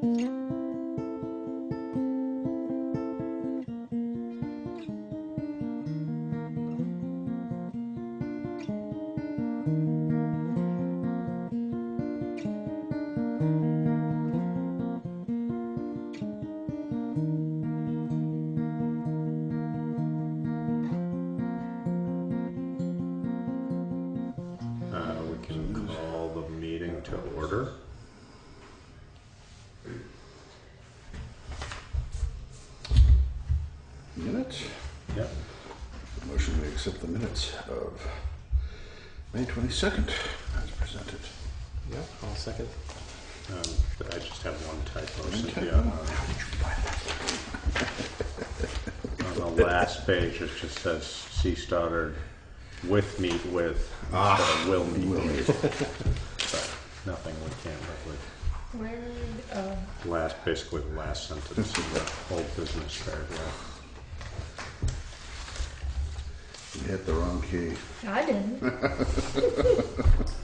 We can call the meeting to order. Minutes? Yep. Motion to accept the minutes of May 22nd as presented. Yeah, I'll second. I just have one typo. One Cynthia, typo? How did you find that? on the last page, it just says C. Stoddard with meet with instead of will meet with. But nothing we can't live with. Where, Basically the last sentence in the whole business paragraph. You hit the wrong key. I didn't.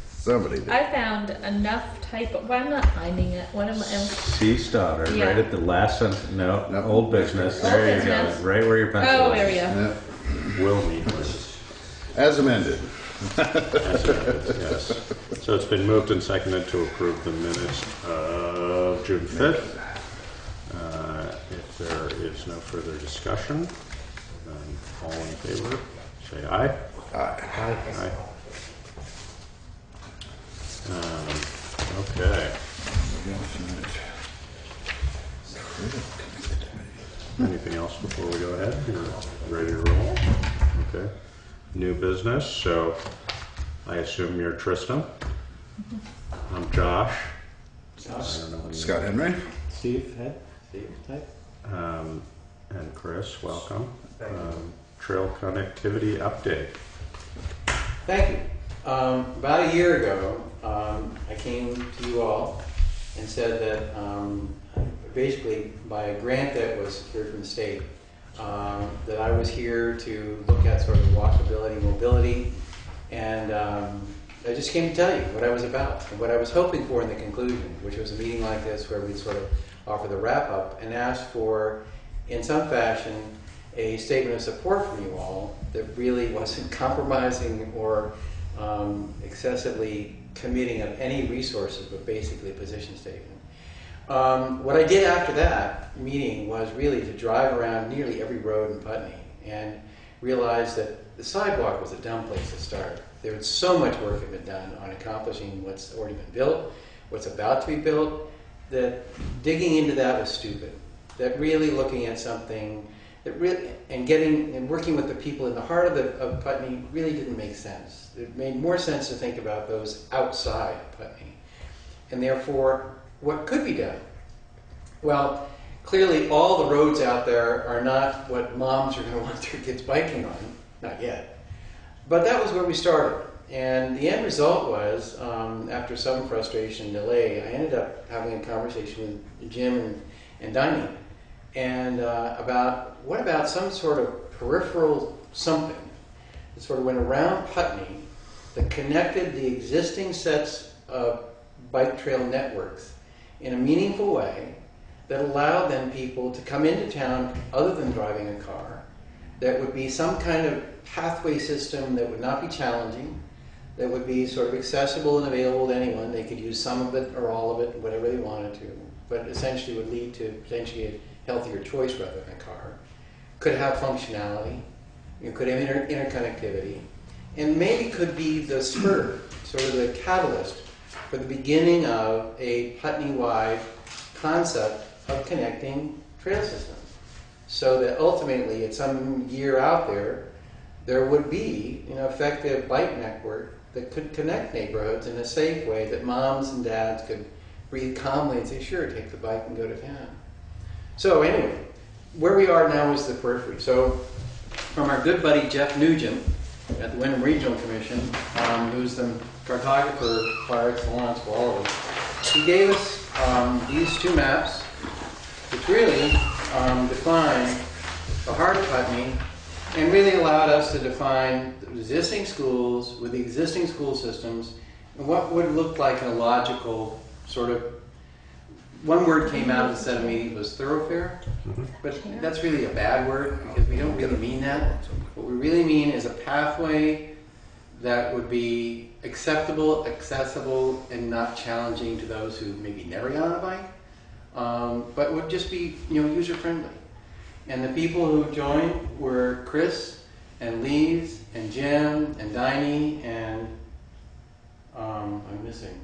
Somebody did. I found enough typo. Why am I not finding it? What am I? C. Stoddard, Yeah. right at the last sentence. No, No. old business. Old There you business. go. Right where your pencil Oh, is. there we go. Yeah. Will meet with. As amended. Yes. So it's been moved and seconded to approve the minutes of June 5th. If there is no further discussion, then all in favor, say aye. Aye. Aye. Okay. Anything else before we go ahead? You're ready to roll? Okay. New business, so I assume you're Tristan. I'm Josh. I don't know. Scott Henry. Steve, head. Steve, type. And Chris, welcome. Trail connectivity update. Thank you. About a year ago, I came to you all and said that basically by a grant that was secured from the state, that I was here to look at sort of walkability, mobility, and I just came to tell you what I was about and what I was hoping for in the conclusion, which was a meeting like this where we'd sort of offer the wrap-up and ask for, in some fashion, a statement of support from you all that really wasn't compromising or excessively committing of any resources, but basically a position statement. What I did after that meeting was really to drive around nearly every road in Putney and realize that the sidewalk was a dumb place to start. There was so much work had been done on accomplishing what's already been built, what's about to be built, that digging into that was stupid. That really looking at something that really, and working with the people in the heart of Putney really didn't make sense. It made more sense to think about those outside Putney. And therefore, what could be done? Well, clearly all the roads out there are not what moms are going to want their kids biking on, not yet. But that was where we started. And the end result was, after some frustration and delay, I ended up having a conversation with Jim and Diney, and what about some sort of peripheral something that sort of went around Putney that connected the existing sets of bike trail networks in a meaningful way that allowed then people to come into town other than driving a car, that would be some kind of pathway system that would not be challenging, that would be sort of accessible and available to anyone. They could use some of it or all of it, whatever they wanted to, but essentially would lead to potentially a healthier choice rather than a car. Could have functionality, could have interconnectivity, and maybe could be the spur, sort of the catalyst for the beginning of a Putney-wide concept of connecting trail systems. So that ultimately, at some year out there would be an effective bike network that could connect neighborhoods in a safe way that moms and dads could breathe calmly and say, sure, take the bike and go to town. So anyway, where we are now is the periphery. So from our good buddy Jeff Nugent at the Wyndham Regional Commission, who's the cartographer par excellence for all of us, he gave us these two maps, which really define the heart of Putney and really allowed us to define the existing schools with the existing school systems and what would look like a logical sort of one word came out instead of me was thoroughfare, but that's really a bad word because we don't really mean that. What we really mean is a pathway that would be acceptable, accessible, and not challenging to those who maybe never got on a bike, but would just be, you know, user friendly. And the people who joined were Chris and Lise and Jim and Diney and I'm missing.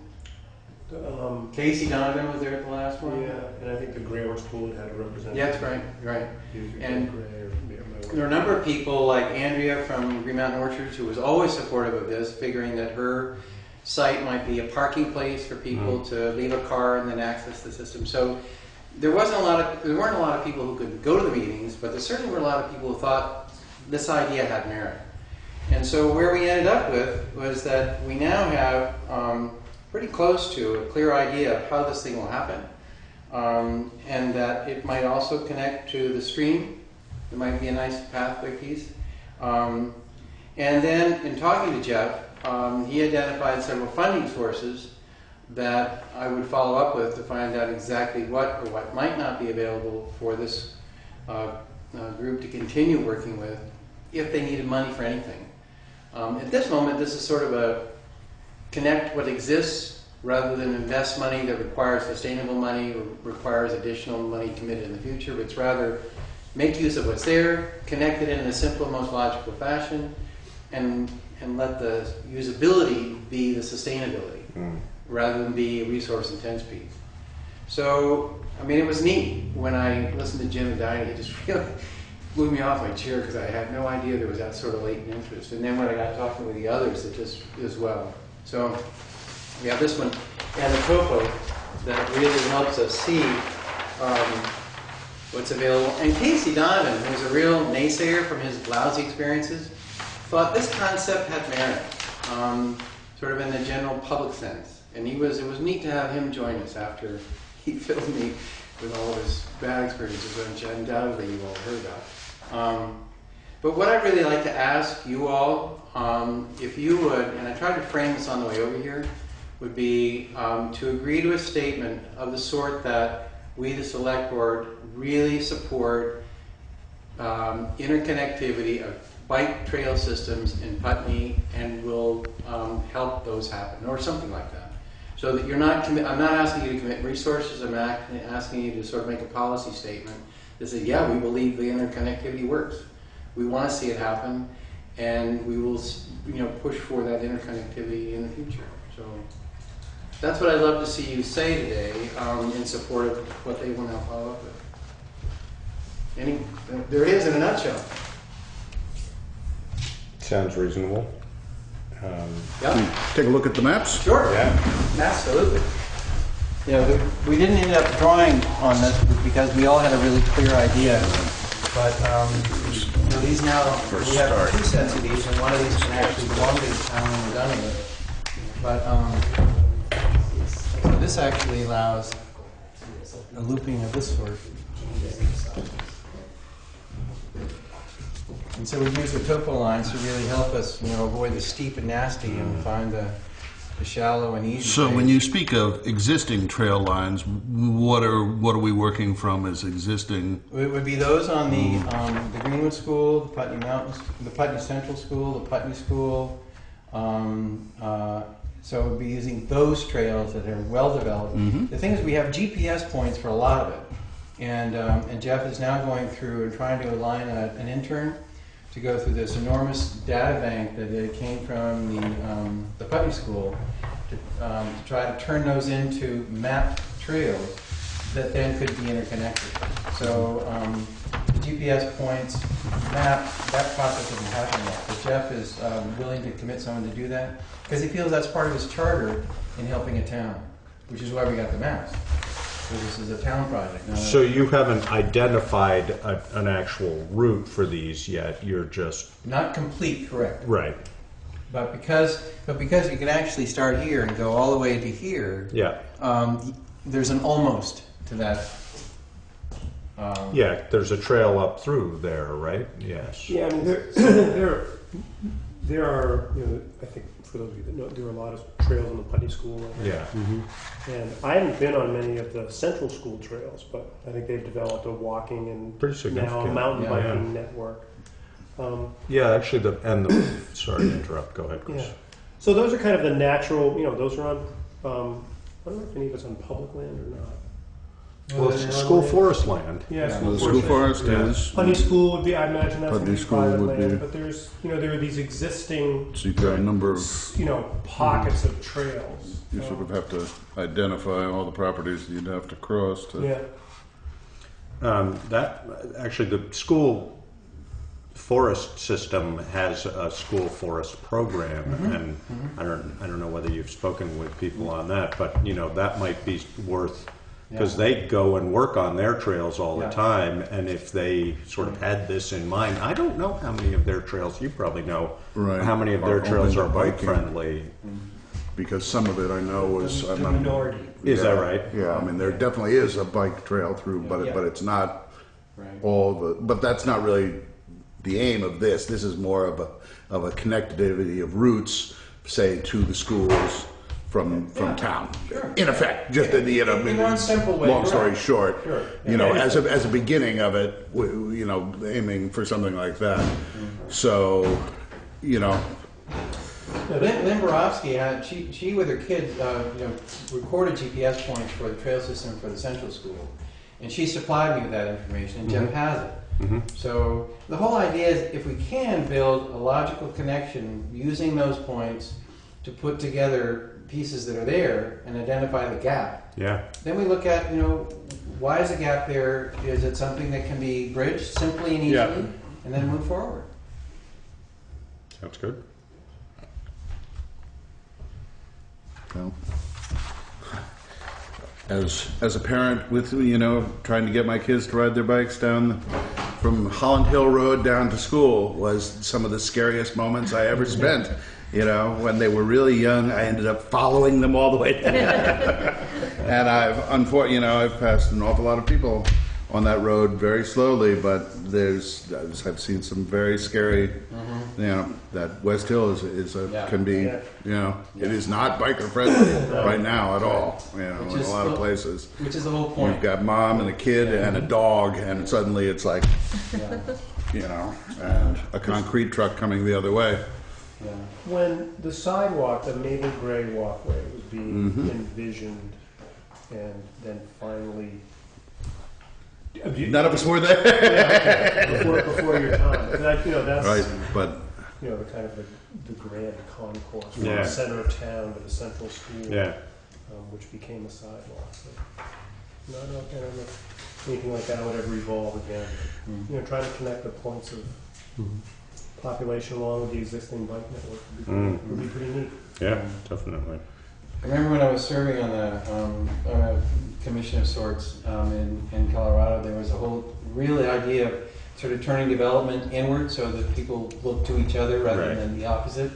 Casey Donovan was there at the last one. Yeah, and I think the grammar school had a representative. Yeah, that's right, right. And And there are a number of people like Andrea from Green Mountain Orchards who was always supportive of this, figuring that her site might be a parking place for people to leave a car and then access the system. So there weren't a lot of people who could go to the meetings, but there certainly were a lot of people who thought this idea had merit. And so where we ended up with was that we now have pretty close to a clear idea of how this thing will happen, and that it might also connect to the stream. There might be a nice pathway piece. And then in talking to Jeff, he identified several funding sources that I would follow up with to find out exactly what or what might not be available for this group to continue working with if they needed money for anything. At this moment, this is sort of a connect what exists rather than invest money that requires sustainable money or requires additional money committed in the future. But it's rather make use of what's there, connect it in a simple, most logical fashion, and let the usability be the sustainability rather than be a resource-intense piece. So, I mean, it was neat when I listened to Jim and Diney. It just really blew me off my chair because I had no idea there was that sort of latent interest. And then when I got talking with the others, it just as well. So we have this one and the topo that really helps us see what's available. And Casey Donovan, who's a real naysayer from his lousy experiences, thought this concept had merit, sort of in the general public sense. And it was neat to have him join us after he filled me with all of his bad experiences, which undoubtedly you all heard about. But what I'd really like to ask you all, if you would, and I tried to frame this on the way over here, would be to agree to a statement of the sort that we, the Select Board, really support interconnectivity of bike trail systems in Putney and will help those happen, or something like that. So that you're not, I'm not asking you to commit resources, I'm not asking you to sort of make a policy statement that says, yeah, we believe the interconnectivity works. We want to see it happen, and we will, push for that interconnectivity in the future. So that's what I'd love to see you say today in support of what they want to follow up with. There it is in a nutshell. Sounds reasonable. Yeah. Take a look at the maps. Sure. Yeah. Absolutely. We didn't end up drawing on this because we all had a really clear idea. But these now, we have two sets of these, and one of these can actually belong to the town when we're done with it. But so this actually allows a looping of this sort. And so we use the topo lines to really help us, avoid the steep and nasty and find the shallow and easy. So when you speak of existing trail lines, what are we working from as existing? It would be those on the Greenwood School, the Putney Mountains, the Putney Central School, the Putney School. So it would be using those trails that are well developed. Mm-hmm. The thing is, we have GPS points for a lot of it, and Jeff is now going through and trying to align an intern to go through this enormous data bank that came from the Putney School to try to turn those into mapped trails that then could be interconnected. So the GPS points map, that process isn't happening yet, but Jeff is willing to commit someone to do that because he feels that's part of his charter in helping a town, which is why we got the maps. So this is a town project. So you haven't identified an actual route for these yet. You're just not complete, correct? right. But because you can actually start here and go all the way to here. Yeah. There's an almost to that. Yeah. There's a trail up through there, right? Yes. Yeah, I mean, there are, I think, for those of you that know, there are a lot of trails in the Putney School. Yeah. And I haven't been on many of the Central School trails, but I think they've developed a walking and Pretty now a significant. mountain Yeah. biking network. Yeah, actually, sorry to interrupt. Go ahead, Chris. Yeah. So those are kind of the natural, those are on, I don't know if any of it's on public land or not. Well, it's school forest land. Yeah, Yeah. school The school forest. forest Yeah. is. Putney School would be, I imagine that's Putney would be School private would land, be- but there's, there are these existing, So you've got a number of. pockets of trails. You sort of have to identify all the properties you'd have to cross to. Yeah. That actually, the school forest system has a school forest program, and I don't know whether you've spoken with people on that, but that might be worth, because they go and work on their trails all the Yeah. time, and if they sort of had this in mind, I don't know how many of their trails, you probably know, Right. how many of their Are trails open are to bike biking. friendly. Because some of it I know was. The I'm not- minority. Is that right? Yeah, I mean there definitely is a bike trail through, but Yeah. but it's not Right. all the. But that's not really the aim of this. This is more of a connectivity of routes, say, to the schools from town. Sure. In effect, just in the In one simple way, long story correct. short, Sure. as a beginning of it, aiming for something like that. So, Lynn Borowski had she with her kids, recorded GPS points for the trail system for the Central School, and she supplied me with that information, and Jeff has it. So the whole idea is if we can build a logical connection using those points to put together pieces that are there and identify the gap. Yeah. Then we look at, why is the gap there? Is it something that can be bridged simply and easily? Yeah. And then move forward. Sounds good. well, as a parent with trying to get my kids to ride their bikes down from Holland Hill Road down to school was some of the scariest moments I ever spent. When they were really young, I ended up following them all the way down. And I've passed an awful lot of people on that road very slowly, but I've seen some very scary. That West Hill can be. It is not biker friendly right now at all. In Which is a lot of the- places. Which is the whole point. You've got mom and a kid and a dog, and suddenly it's like, Yeah. and a concrete truck coming the other way. Yeah. When the sidewalk, the naval gray walkway was being Mm-hmm. envisioned and then finally... None of us were there. before your time. And that's Right, but the kind of the grand concourse from Yeah. the center of town to the central school, Yeah. which became a sidewalk. So, I don't know if anything like that would ever evolve again. Trying to connect the points of population along with the existing bike network would be pretty neat. Yeah, definitely. I remember when I was serving on a commission of sorts in Colorado, there was a whole really idea of sort of turning development inward so that people look to each other rather Right. than the opposite,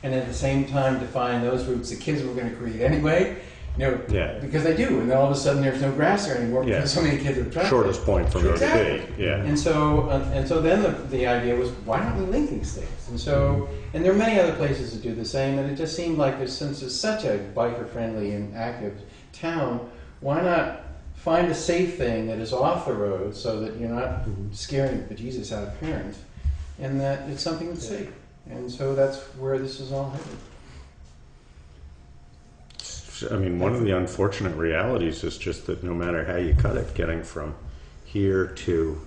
and at the same time define those routes the kids were going to create anyway. Yeah. Because they do, and then all of a sudden there's no grass there anymore Yeah. because so many kids are traveling. Shortest point from A to Exactly. B. Yeah. And so then the idea was, why don't we link these things? And so, and there are many other places that do the same, and it just seemed like since it's such a biker-friendly and active town, why not find a safe thing that is off the road so that you're not scaring the bejesus out of parents, and that it's something that's safe. And so that's where this is all headed. I mean, one of the unfortunate realities is just that no matter how you cut it, getting from here to,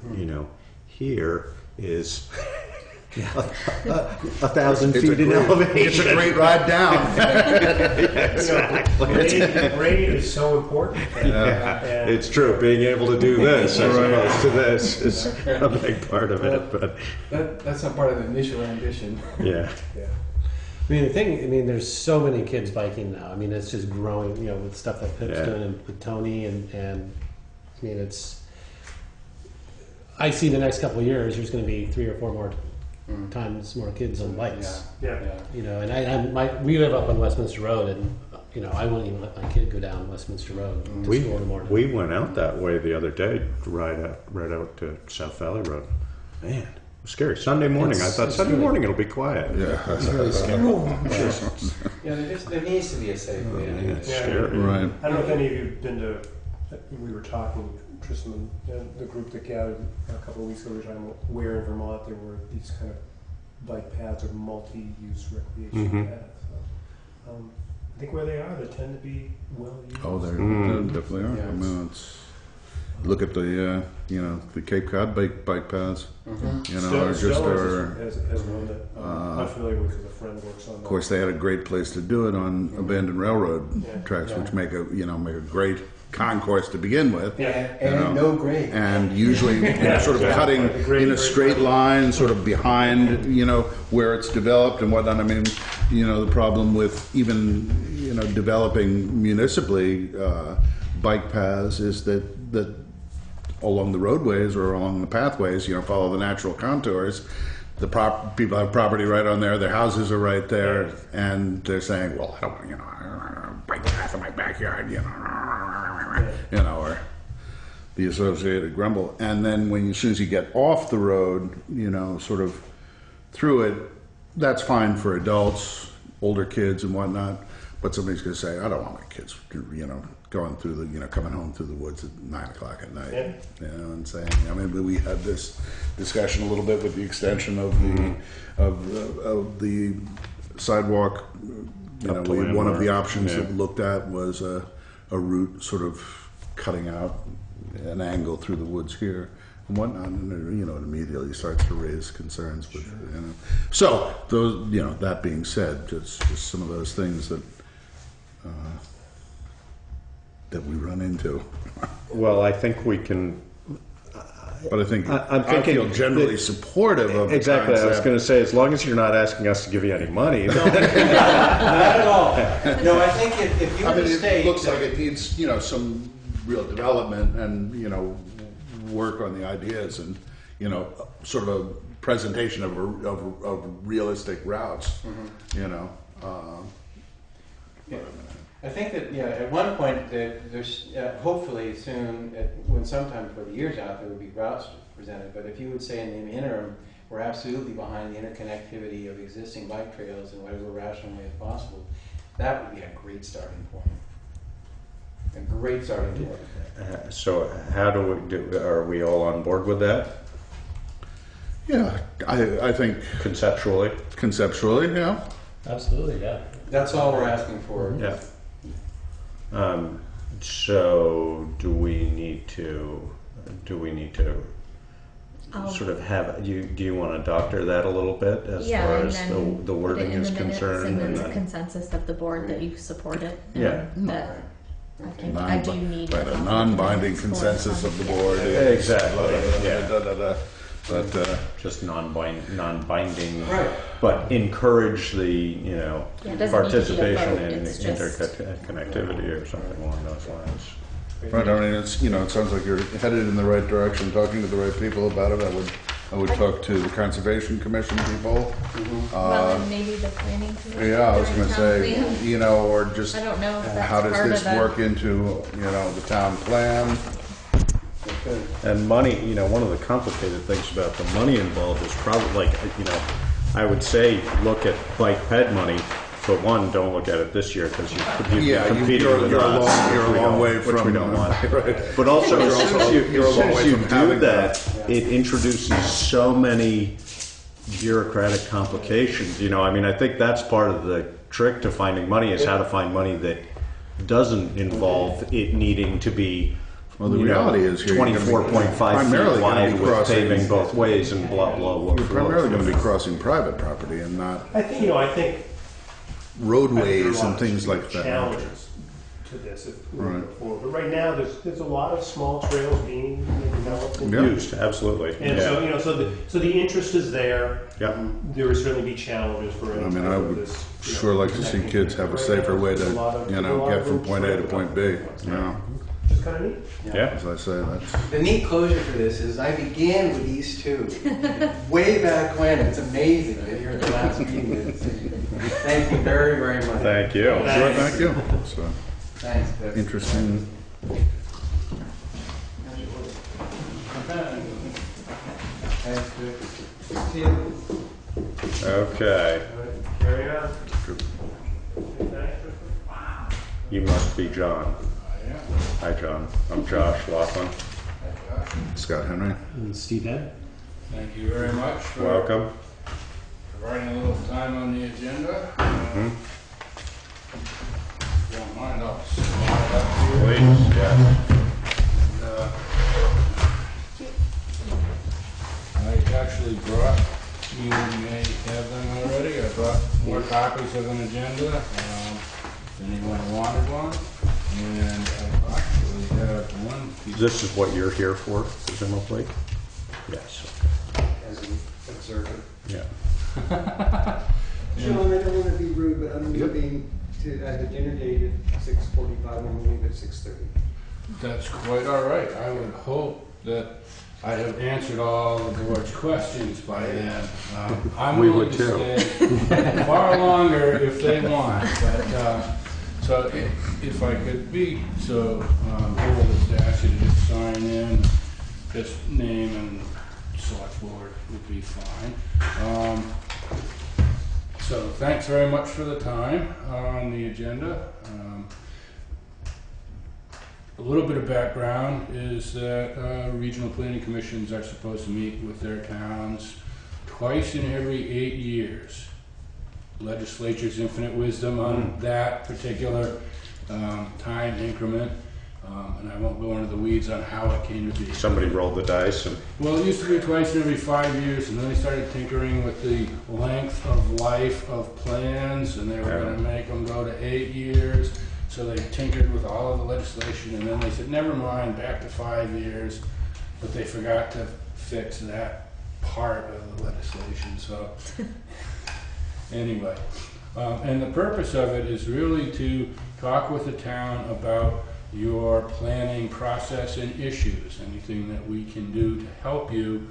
here is 1,000 feet in elevation. It's a great ride down. Grade is so important. And It's true. Being able to do this as opposed to this is a big part of it. But That's not part of the initial ambition. yeah, yeah. There's so many kids biking now. It's just growing, with stuff that Pip's Yeah. doing and with Tony and I see the next couple of years there's going to be 3 or 4 more times more kids on bikes. Yeah. We live up on Westminster Road, and I wouldn't even let my kid go down Westminster Road to school in the morning. we went out that way the other day, right out to South Valley Road. Man, Scary. Sunday morning. I thought it's Sunday really- morning it'll be quiet. Yeah. It's really scary. Yeah, there needs to be a safe way to do It's this. scary. Right. I don't know if any of you have been to, we were talking, Tristan, the group that gathered a couple of weeks ago, we were talking about where in Vermont there were these kind of bike paths or multi-use recreation Mhm. paths. So, I think where they are, they tend to be well used. Oh, they Mm. definitely are. Yeah. I mean, look at the the Cape Cod bike paths. Mm-hmm. You know, or just as one that I'm not familiar with because a friend works on that. of course, they had a great place to do it on abandoned railroad Yeah. tracks, Yeah. which make a great concourse to begin with. And no grade. And usually, sort of Yeah. cutting The grade- in a straight line, sort of behind, where it's developed and whatnot. I mean, the problem with even, developing municipally bike paths is that along the roadways or along the pathways, follow the natural contours. The people have property right on there. Their houses are right there, and they're saying, "Well, I don't want, a bike path in my backyard," or the associated grumble. And then as soon as you get off the road, sort of through it, that's fine for adults, older kids, and whatnot. But somebody's going to say, "I don't want my kids, going through coming home through the woods at 9 o'clock at night." Yeah. And saying, we had this discussion a little bit with the extension of the sidewalk. Up to One of the Landmark. options Yeah. that looked at was a route sort of cutting out an angle through the woods here and whatnot, and it immediately starts to raise concerns with, So those, that being said, just some of those things that we run into. Well, I think we can. But I think I'm I thinking feel generally that- supportive of the Exactly. I was concept. going to say, as long as you're not asking us to give you any money. Not at all. No, I think if you I were mean, to it state looks that- like it needs, some real development and, work on the ideas and, sort of a presentation of realistic routes, Yeah. I think that at one point that there's hopefully soon, when sometime before the year's out, there would be routes presented. But if you would say in the interim, we're absolutely behind the interconnectivity of existing bike trails in whatever rational way possible, that would be a great starting point. A great starting point. So how do we do? Are we all on board with that yeah, I think conceptually? conceptually, yeah. Absolutely, yeah. That's all we're asking for. Yeah. So do we need to sort of have you? Do you want to doctor that a little bit as Yeah, far and as then the put wording it in is the minutes, concerned? and then And the then, consensus of the board that you support it. and Yeah. That I think I do need Right, a non-binding consensus of the board. Exactly, yeah. But just non-binding, Right. but encourage the it doesn't need to be a participation vote, in it's just- interconnectivity or something along those lines. right, I mean, it's it sounds like you're headed in the right direction, talking to the right people about it. I would talk to the Conservation Commission people. Well, and maybe the planning commission. Yeah, I was during going to town say, plan. or just I don't know if that's how does part this of the- work into the town plan? And money, one of the complicated things about the money involved is probably I would say look at bike ped money, but one, don't look at it this year because you're competing with you're us, a which we long don't- way which from we don't want. right. But also, You're as soon also- as you're a as soon long as way you from do having that, it introduces so many bureaucratic complications. I think that's part of the trick to finding money is how to find money that doesn't involve it needing to be. Well, the reality is here, you're gonna be 24.5 primarily feet gonna wide be with crossing- paving both ways and blah blah blah. You're primarily going to be crossing private property and not I think roadways there are a and things like that. challenges to this if we Right. go forward. But right now, there's a lot of small trails being developed. and- Yeah. Used, absolutely. And Yeah. so the interest is there. Yep. There would certainly be challenges for. I mean, I would this, sure like to see kids have a safer way to, get from point A to point B. Just kind of neat. Yeah. As I say, that's The neat closure for this is I began with these two way back when. It's amazing that you're at the last meeting. Thank you very, very much. Thank you. sure. Thank you. So Thanks, Biff. Thanks, Vic. See you. Okay, All right, carry on. Okay, thanks. you must be John. I am. Hi, John. I'm Josh Laughlin. Hi, Josh. Scott Henry. And Steve Ed. Thank you very much for Welcome. providing a little time on the agenda. If you don't mind, I'll slide up here. Please, yes. Uh, I actually brought, you may have them already, I brought more copies of an agenda, if anyone wanted one. And I actually have one piece. This is what you're here for, presumably? Yes. As an observer. Yeah. John, I don't want to be rude, but I'm leaving to, I have a dinner date at 6:45, and I'm leaving at 6:30. That's quite all right. I would hope that I have answered all the board's questions by then. I'm We willing would to stay far longer if they want, but so if I could be so bold as to ask you to just sign in, just name and select board would be fine. So thanks very much for the time on the agenda. A little bit of background is that regional planning commissions are supposed to meet with their towns twice in every 8 years. Legislature's infinite wisdom on that particular time increment, and I won't go into the weeds on how it came to be. Somebody rolled the dice and Well, it used to be twice in every 5 years, and then they started tinkering with the length of life of plans, and they were going to make them go to 8 years. So they tinkered with all of the legislation, and then they said, never mind, back to 5 years. But they forgot to fix that part of the legislation. So anyway, and the purpose of it is really to talk with the town about your planning process and issues, anything that we can do to help you.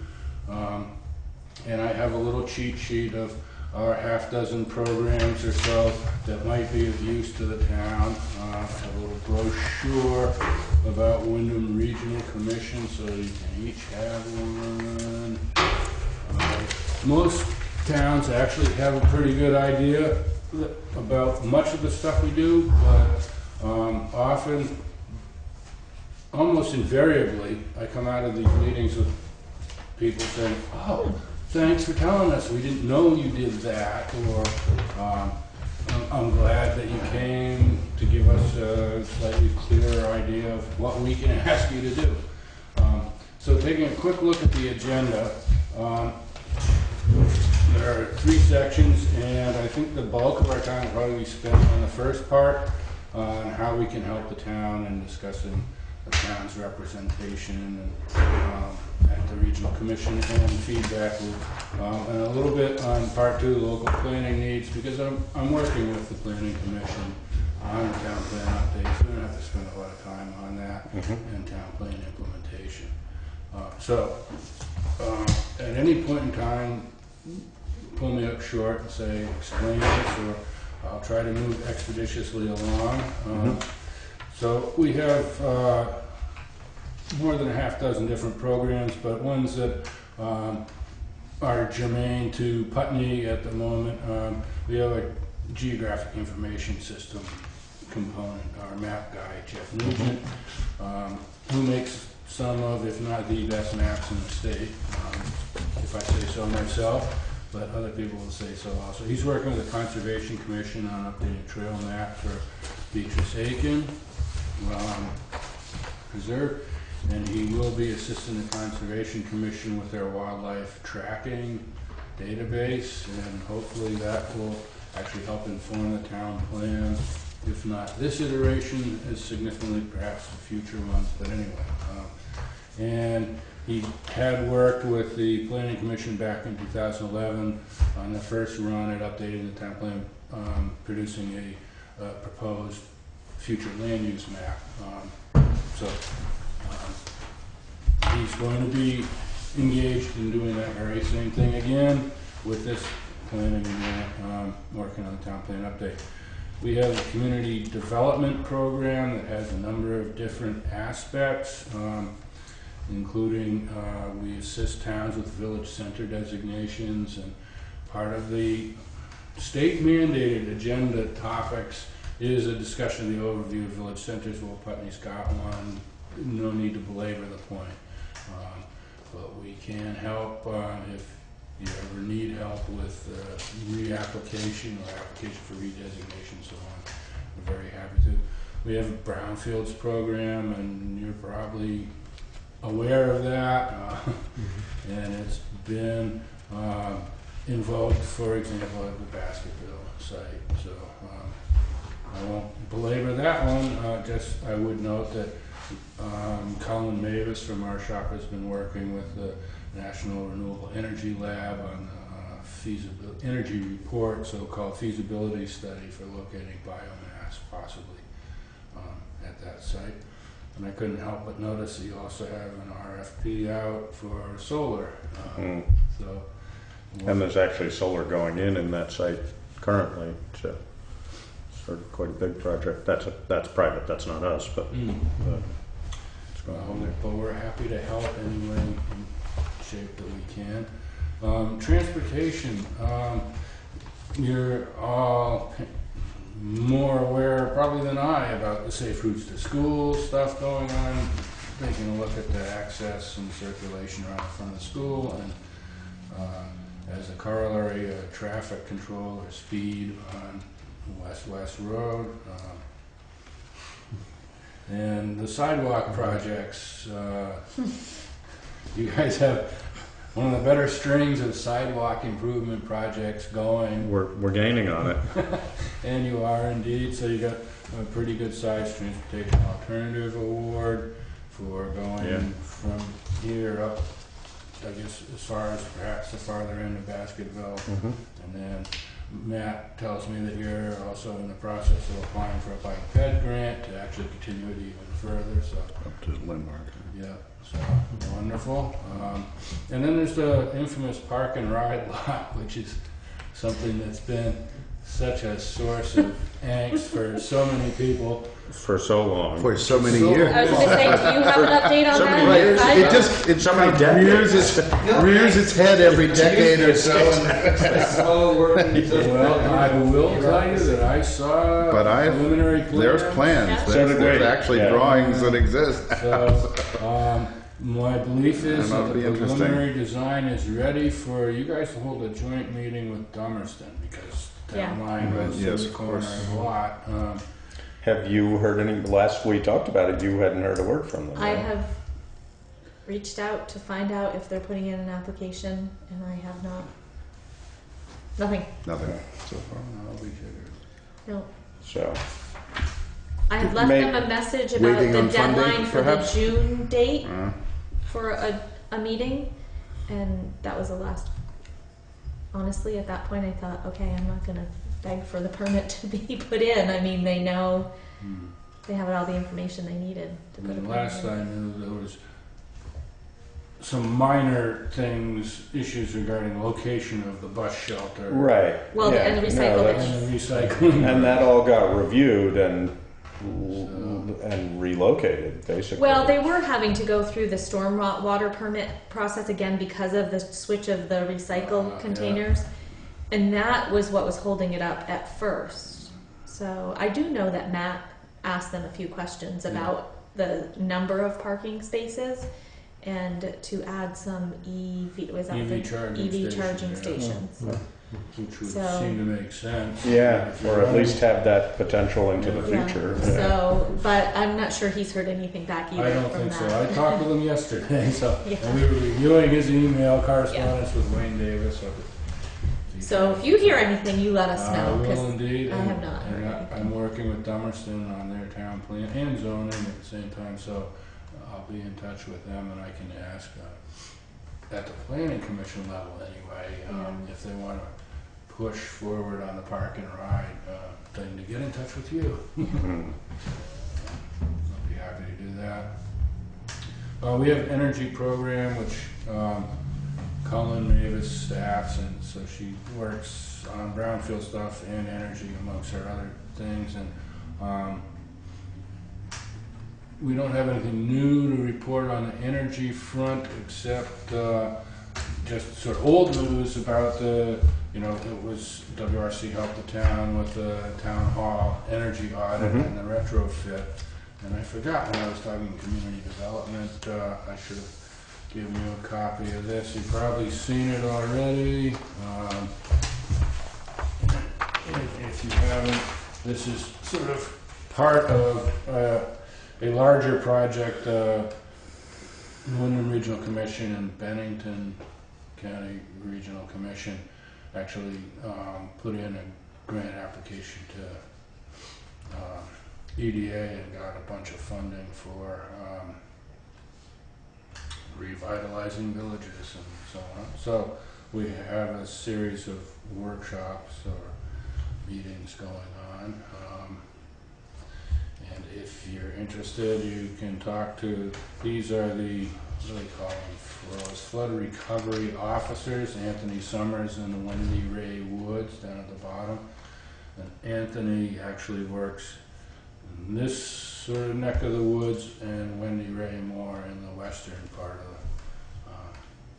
And I have a little cheat sheet of our half-dozen programs or so that might be of use to the town. I have a little brochure about Wyndham Regional Commission, so you can each have one. Most towns actually have a pretty good idea about much of the stuff we do, but often, almost invariably, I come out of these meetings with people saying, oh, thanks for telling us. We didn't know you did that, or I'm glad that you came to give us a slightly clearer idea of what we can ask you to do. So taking a quick look at the agenda, there are 3 sections, and I think the bulk of our time will probably be spent on the first part, on how we can help the town and discussing the town's representation and at the regional commission and feedback loop, and a little bit on part 2, local planning needs, because I'm working with the planning commission on the town plan updates. So we don't have to spend a lot of time on that and town plan implementation. So at any point in time, pull me up short and say explain this, or I'll try to move expeditiously along. So we have more than a half-dozen different programs, but ones that are germane to Putney at the moment. We have a geographic information system component, our map guy, Jeff Nugent, who makes some of, if not the best maps in the state, if I say so myself, but other people will say so also. He's working with the Conservation Commission on updating trail map for Beatrice Aiken Preserve, and he will be assisting the Conservation Commission with their wildlife tracking database, and hopefully that will actually help inform the town plan, if not this iteration, as significantly perhaps the future ones, but anyway. And he had worked with the Planning Commission back in 2011 on the first run at updating the town plan, producing a proposed future land use map. He's going to be engaged in doing that very same thing again with this planning and working on the town plan update. We have a community development program that has a number of different aspects. including we assist towns with village center designations, and part of the state mandated agenda topics is a discussion of the overview of village centers. Well, Putney's got one, no need to belabor the point. But we can help if you ever need help with reapplication or application for redesignation, so on. We're very happy to. We have a Brownfields program, and you're probably aware of that, and it's been invoked, for example, at the Basketville site. So I won't belabor that one. Just I would note that Colin Mavis from our shop has been working with the National Renewable Energy Lab on the energy report, so-called feasibility study for locating biomass possibly at that site. And I couldn't help but notice that you also have an RFP out for solar. So, And there's actually solar going in that site currently, so it's sort of quite a big project. That's private, that's not us, but it's going on there. But we're happy to help any way in shape that we can. Transportation, you're all more aware probably than I about the safe routes to school stuff going on, taking a look at the access and circulation around the front of the school, and as a corollary, traffic control or speed on West Road, and the sidewalk projects. You guys have one of the better strings of sidewalk improvement projects going. We're gaining on it. And you are indeed. So you got a pretty good sized transportation alternative award for going from here up, I guess, as far as perhaps the farther end of Basketville. And then Matt tells me that you're also in the process of applying for a bike ped grant to actually continue it even further. So Up to Landmark. yeah, so wonderful. And then there's the infamous park and ride lot, which is something that's been such a source of angst for so many people. For so long. For so many years. I was going to say, do you have an update on So that? many years. I It don't. just it So many kind of rears its head every decade or so. It's all working. Well, I will tell you that I saw But preliminary plans. there's plans. Yeah. So did There's we. actually Yeah. drawings that exist. So, my belief is And that'll that the be interesting. preliminary design is ready for you guys to hold a joint meeting with Dummerston, because the town Yeah. line goes Yes, through the of corner course. of a lot. Have you heard any, last we talked about it, you hadn't heard a word from them? I right? have reached out to find out if they're putting in an application, and I have not. Nothing. Nothing so far. I'll be jiggered. No. So, I have left May- them a message about Waiting the on funding, deadline for the perhaps? June date Uh, for a meeting, and that was the last. Honestly, at that point, I thought, okay, I'm not going to beg for the permit to be put in. I mean, they know they have all the information they needed to put a And permit last in. I knew, there was some minor things, issues regarding location of the bus shelter. right. Well, yeah, and the no, recycle that's- And the recycling. And that all got reviewed and relocated, basically. Well, they were having to go through the storm water permit process again because of the switch of the recycle Yeah. containers. And that was what was holding it up at first. So I do know that Matt asked them a few questions about the number of parking spaces and to add some EV charging stations. Which would So- seem to make sense. Yeah, If or you're at least have that potential into the Yeah. future. So, but I'm not sure he's heard anything back either I don't from think that. so. I talked with him yesterday, so Yeah. and we were reviewing his email correspondence with Wayne Davis. So if you hear anything, you let us I know. will 'Cause indeed. I and- have not and heard I- anything. I'm working with Dummerston on their town plan and zoning at the same time, so I'll be in touch with them and I can ask at the planning commission level anyway, if they want to push forward on the park and ride thing, to get in touch with you. Mhm. I'll be happy to do that. We have energy program, which Colin Mavis staffs, and so she works on brownfield stuff and energy amongst her other things. And we don't have anything new to report on the energy front except just sort of old news about the, it was WRC helped the town with the town hall energy audit and the retrofit. And I forgot when I was talking community development, I should have given you a copy of this. You've probably seen it already. If you haven't, this is sort of part of a larger project. New England Regional Commission and Bennington County Regional Commission actually put in a grant application to EDA and got a bunch of funding for revitalizing villages and so on. So we have a series of workshops or meetings going on. And if you're interested, you can talk to, these are the, what do they call them, flood recovery officers, Anthony Summers and Wendy Ray Woods down at the bottom. And Anthony actually works in this sort of neck of the woods, and Wendy Ray more in the western part of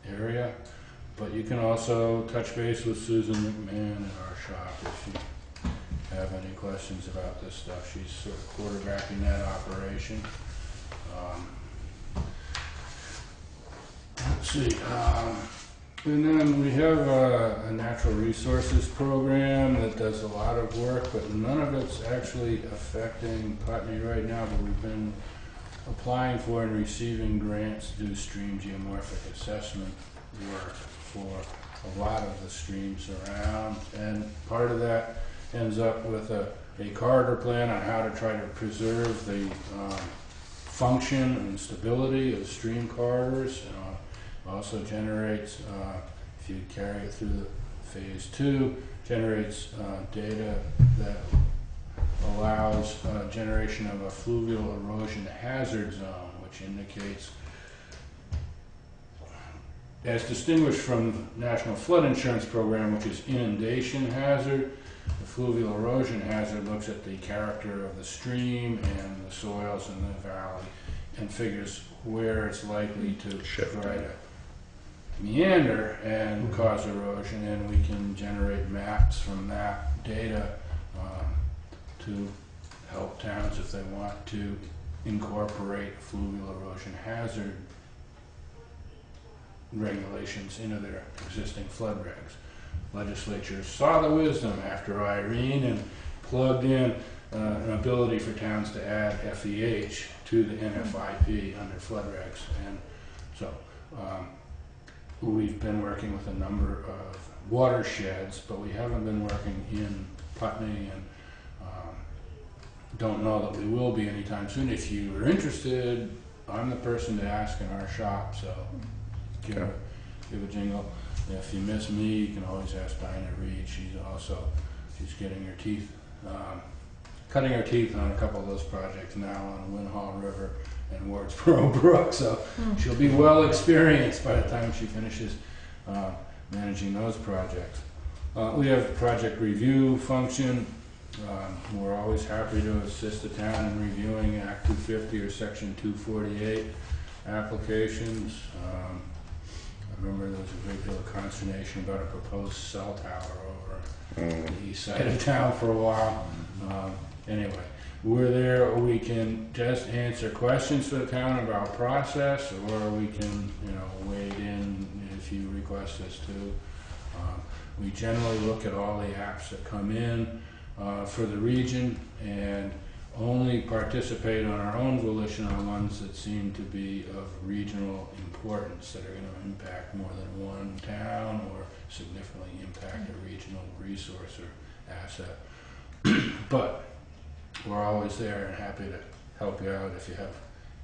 the area. But you can also touch base with Susan McMahon in our shop if you have any questions about this stuff. She's sort of quarterbacking that operation. Let's see. And then we have a natural resources program that does a lot of work, but none of it's actually affecting Putney right now, but we've been applying for and receiving grants to do stream geomorphic assessment work for a lot of the streams around. And part of that ends up with a corridor plan on how to try to preserve the function and stability of stream corridors. Also generates, if you carry it through phase 2, generates data that allows generation of a fluvial erosion hazard zone, which indicates, as distinguished from the National Flood Insurance Program, which is inundation hazard, the fluvial erosion hazard looks at the character of the stream and the soils in the valley and figures where it's likely to try to meander and cause erosion, and we can generate maps from that data to help towns if they want to incorporate fluvial erosion hazard regulations into their existing flood regs. Legislatures saw the wisdom after Irene and plugged in an ability for towns to add FEH to the NFIP under flood regs. And so we've been working with a number of watersheds, but we haven't been working in Putney, and don't know that we will be anytime soon. If you are interested, I'm the person to ask in our shop, so give a jingle. If you miss me, you can always ask Dinah Reed. She's getting her teeth, cutting her teeth on a couple of those projects now on Winhall River and Wardsboro Brook, so she'll be well experienced by the time she finishes managing those projects. We have a project review function. We're always happy to assist the town in reviewing Act 250 or Section 248 applications. I remember there was a great deal of consternation about a proposed cell tower over the east side of town for a while. Anyway, we're there. We can just answer questions for the town about process, or we can, wade in if you request us to. We generally look at all the apps that come in for the region and only participate on our own volition on ones that seem to be of regional importance, that are going to impact more than one town or significantly impact a regional resource or asset. But we're always there and happy to help you out if you have,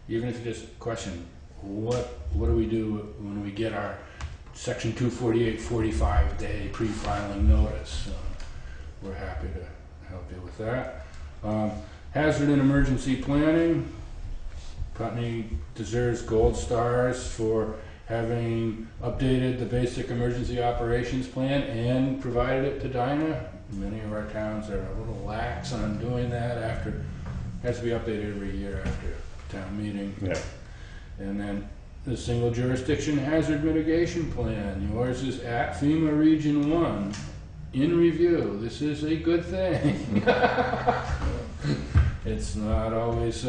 even if you just question, what do we do when we get our Section 248 45-day pre-filing notice? We're happy to help you with that. Hazard and emergency planning. Putney deserves gold stars for having updated the basic emergency operations plan and provided it to Dinah. Many of our towns are a little lax on doing that. It has to be updated every year after town meeting. Yeah. And then the single jurisdiction hazard mitigation plan. Yours is at FEMA Region 1 in review. This is a good thing. It's not always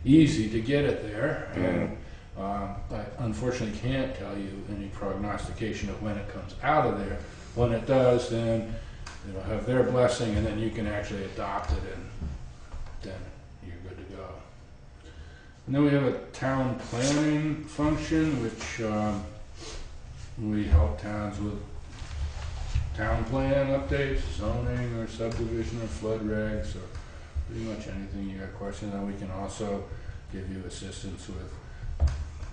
easy to get it there. And I unfortunately can't tell you any prognostication of when it comes out of there. When it does, then it'll have their blessing, and then you can actually adopt it, and then you're good to go. And then we have a town planning function, which we help towns with town plan updates, zoning or subdivision or flood regs, or pretty much anything you got questions on. We can also give you assistance with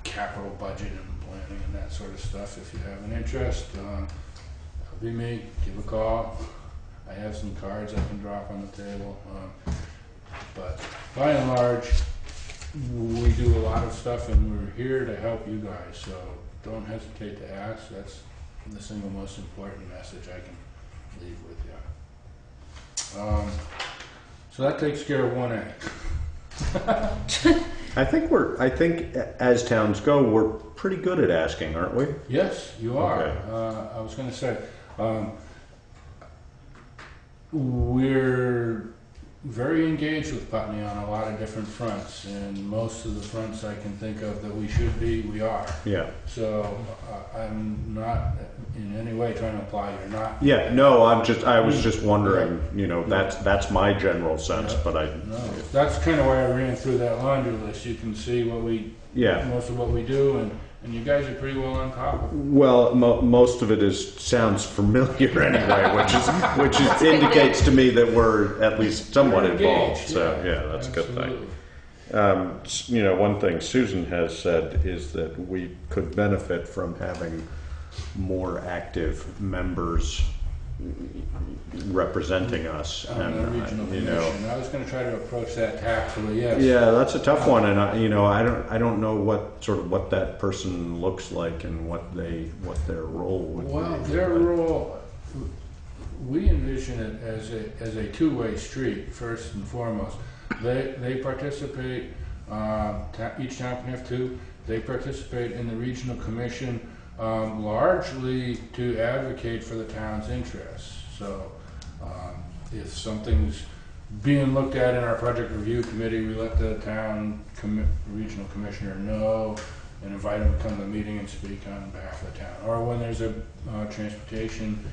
capital budget and planning and that sort of stuff if you have an interest. That'll be me. Give a call. I have some cards I can drop on the table. But by and large, we do a lot of stuff, and we're here to help you guys. So don't hesitate to ask. That's the single most important message I can leave with you. So that takes care of 1A. I think as towns go, we're pretty good at asking, aren't we? Yes, you are. Okay. I was going to say, we're very engaged with Putney on a lot of different fronts, and most of the fronts I can think of that we should be, we are. Yeah. So I'm not in any way trying to imply you're not. Yeah, no, I was just wondering, that's my general sense, Yeah. but No, that's kind of why I ran through that laundry list. You can see what most of what we do, and you guys are pretty well on top of it. well, most of it sounds familiar anyway, which indicates to me that we're at least somewhat We're involved. engaged, So yeah, that's absolutely. a good thing. One thing Susan has said is that we could benefit from having more active members representing us, On the regional commission. I was going to try to approach that tactfully. Yes. Yeah, that's a tough one, and I don't know what that person looks like and what their role would be. Well, their role, we envision it as a two-way street. First and foremost, they participate. Each town can have two. They participate in the regional commission largely to advocate for the town's interests. So, if something's being looked at in our project review committee, we let the town regional commissioner know and invite him to come to the meeting and speak on behalf of the town. Or when there's a transportation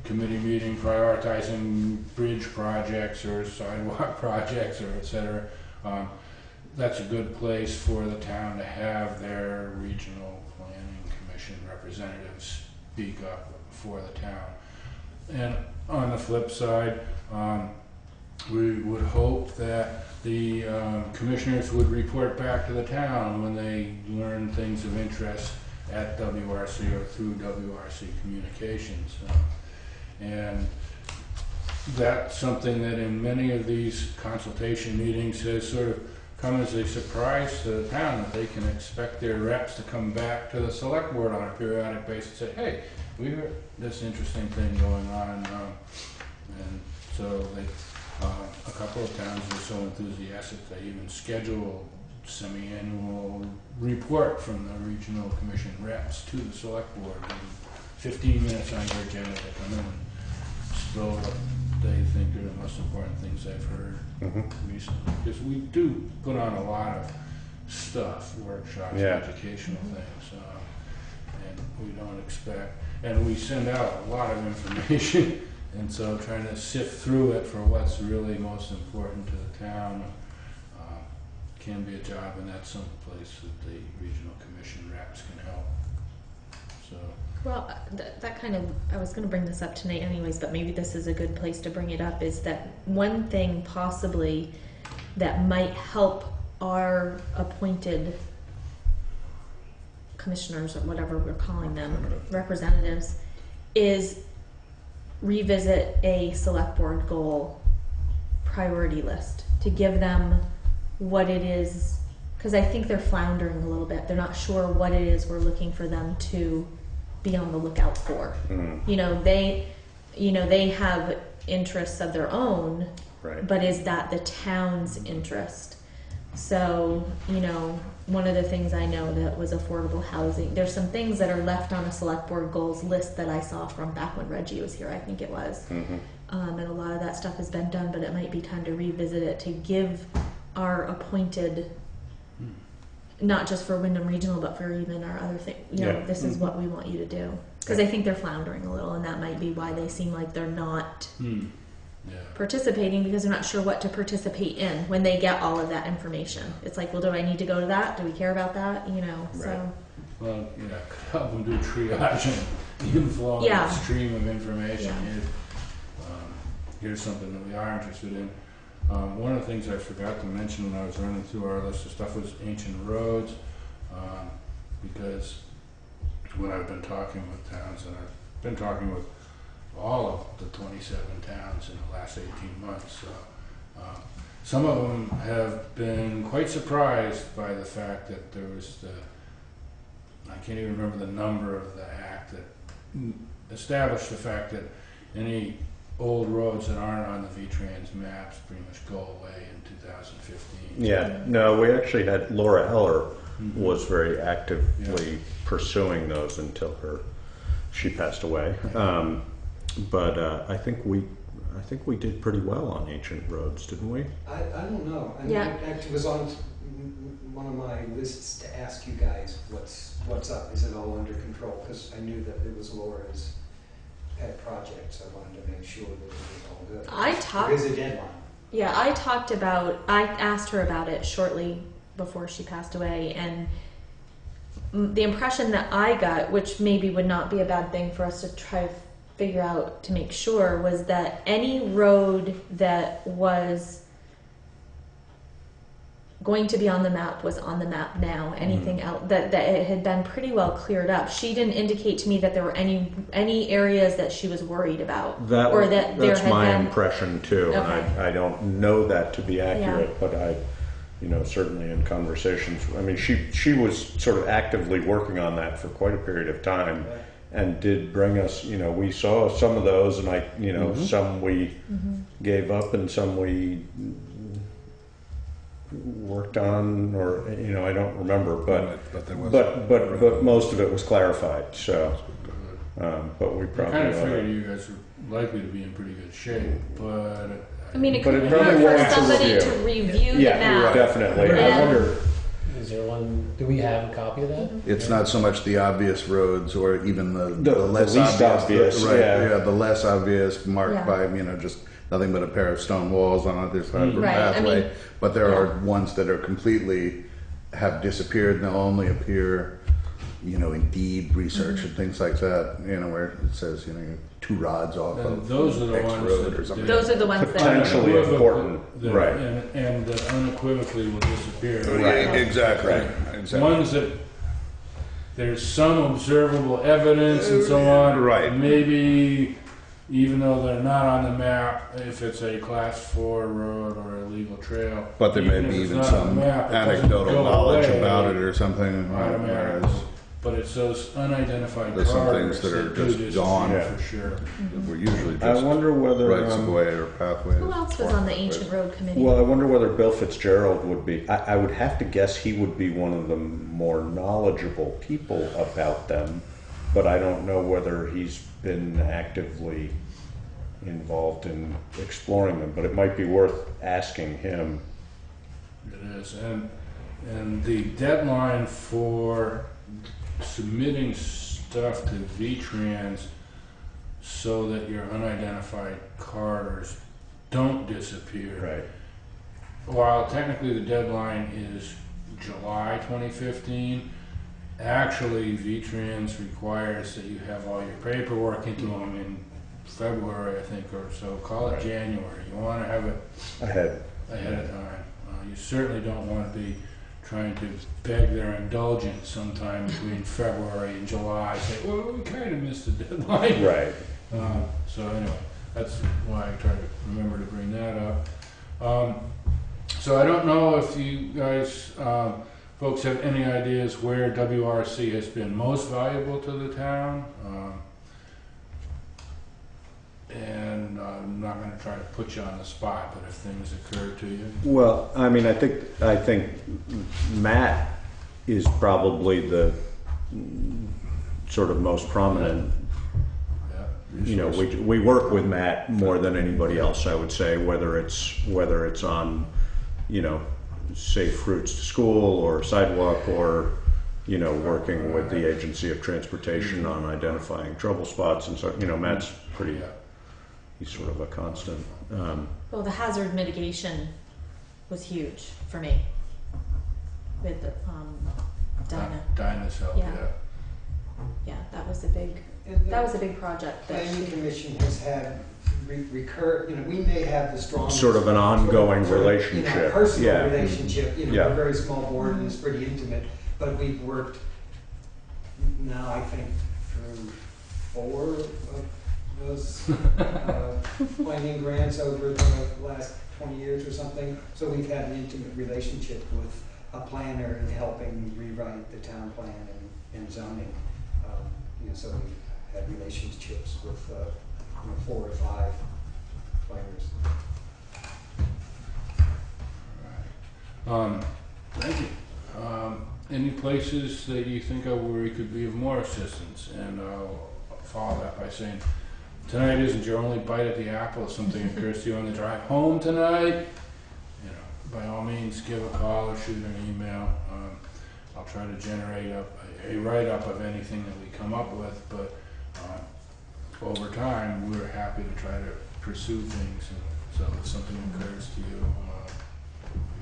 committee meeting prioritizing bridge projects or sidewalk projects or et cetera, that's a good place for the town to have their regional planning commission representatives speak up for the town. And on the flip side, we would hope that the commissioners would report back to the town when they learn things of interest at WRC or through WRC communications. And that's something that in many of these consultation meetings has sort of come as a surprise to the town, that they can expect their reps to come back to the select board on a periodic basis and say, hey, we heard this interesting thing going on. And so a couple of towns were so enthusiastic they even schedule semi-annual report from the regional commission reps to the select board, and 15 minutes on your agenda to come in and spill what they think are the most important things they've heard recently. Because we do put on a lot of stuff, workshops, educational things, and we don't expect, and we send out a lot of information, and so trying to sift through it for what's really most important to the town can be a job, and that's some place that the regional commission reps can help. So. Well, that kind of, I was going to bring this up tonight anyways, but maybe this is a good place to bring it up, is that one thing possibly that might help our appointed commissioners, or whatever we're calling them, representatives, is revisit a select board goal priority list to give them what it is, because I think they're floundering a little bit. They're not sure what it is we're looking for them to be on the lookout for. They have interests of their own, right. but is that the town's interest? So, you know, one of the things I know that was affordable housing, there's some things that are left on a select board goals list that I saw from back when Reggie was here, I think it was. And a lot of that stuff has been done, but it might be time to revisit it to give our appointed, not just for Wyndham Regional, but for even our other thing, you know, Yeah. this is what we want you to do. Because I think they're floundering a little, and that might be why they seem like they're not participating, because they're not sure what to participate in when they get all of that information. It's like, well, do I need to go to that? Do we care about that? You know, so. Well, yeah, help them do triage and inflow Yeah. the stream of information. Yeah. Here's something that we are interested in. One of the things I forgot to mention when I was running through our list of stuff was ancient roads, because when I've been talking with towns, and I've been talking with all of the 27 towns in the last 18 months, some of them have been quite surprised by the fact that there was I can't even remember the number of the act that established the fact that any old roads that aren't on the VTrans maps pretty much go away in 2015. Yeah, no, we actually had Laura Heller was very actively pursuing those until she passed away. But I think we did pretty well on ancient roads, didn't we? I don't know. I mean, Yeah. it actually was on one of my lists to ask you guys what's up. Is it all under control? Because I knew that it was Laura's pet project, so I wanted to make sure that it was all good. There is a deadline. Yeah, I asked her about it shortly before she passed away, and the impression that I got, which maybe would not be a bad thing for us to try to figure out to make sure, was that any road that was going to be on the map was on the map now. Anything else that it had been pretty well cleared up. She didn't indicate to me that there were any areas that she was worried about, That's my impression too. Okay. And I don't know that to be accurate, but I, you know, certainly in conversations, I mean, she was sort of actively working on that for quite a period of time, and did bring us, you know, we saw some of those, and some we gave up and some we worked on, or I don't remember, but most of it was clarified. So, but we I probably kind of figured you guys were likely to be in pretty good shape, but I mean, it But could it be probably hard for warrants a somebody review. to review the map. Definitely. I And- wonder. Is there one? Do we have a copy of that? It's not so much the obvious roads, or even the less least obvious, right? yeah. The less obvious, marked Yeah. by just nothing but a pair of stone walls on either side of a Right, I pathway. mean, but there are ones that are completely have disappeared, and they'll only appear, in deed research and things like that. Where it says 2 rods off And of those are the X ones road that- or something. Those are the ones that. Potentially important, that- right. and that unequivocally will disappear. Right, exactly. Right. Exactly. Ones that there's some observable evidence and so on. Right. Maybe even though they're not on the map, if it's a class 4 road or a legal trail. But there may if be it's even not on some the map, it doesn't anecdotal go knowledge away about it or something. automatically. Whereas But it's those unidentified There's some corridors things that are do just disappear gone. Yeah. for sure. we're usually I just wonder whether. rights of way or pathways. Who else was on the ancient road committee? Well, I wonder whether Bill Fitzgerald would be. I would have to guess he would be one of the more knowledgeable people about them, but I don't know whether he's been actively involved in exploring them. But it might be worth asking him. It is, and the deadline for submitting stuff to VTrans so that your unidentified corridors don't disappear. Right. While technically the deadline is July 2015, actually VTrans requires that you have all your paperwork into them in February, I think, or so. Call it Right. January. You want to have it Ahead. ahead of time. You certainly don't want to be trying to beg their indulgence sometime between February and July. Say, well, we kind of missed the deadline. Right. So anyway, that's why I try to remember to bring that up. So I don't know if you guys, folks, have any ideas where WRC has been most valuable to the town. and I'm not going to try to put you on the spot, but if things occur to you. Well, I mean, I think Matt is probably the sort of most prominent. You know, we work with Matt more than anybody else, I would say, whether it's on, you know, safe routes to school or sidewalk, or, you know, working with the Agency of Transportation on identifying trouble spots. And so, you know, Matt's pretty, he's sort of a constant. Well, the hazard mitigation was huge for me with the Dinah's help, Yeah. yeah. yeah, that was a big project. That Planning Commission has had recur, you know, we may have the strongest. Sort of an ongoing You know, relationship. personal Yeah. relationship, you know, Yeah. we're a very small board and it's pretty intimate, but we've worked now, I think, through 4 of those planning grants over the last 20 years or something. So we've had an intimate relationship with a planner in helping rewrite the town plan and zoning. You know, so we've had relationships with you know, 4 or 5 planners. Thank you. Any places that you think of where we could be of more assistance? And I'll follow that by saying, tonight isn't your only bite at the apple. If something occurs to you on the drive home tonight, you know, by all means, give a call or shoot an email. I'll try to generate a write-up of anything that we come up with, but over time, we're happy to try to pursue things. And so if something occurs to you,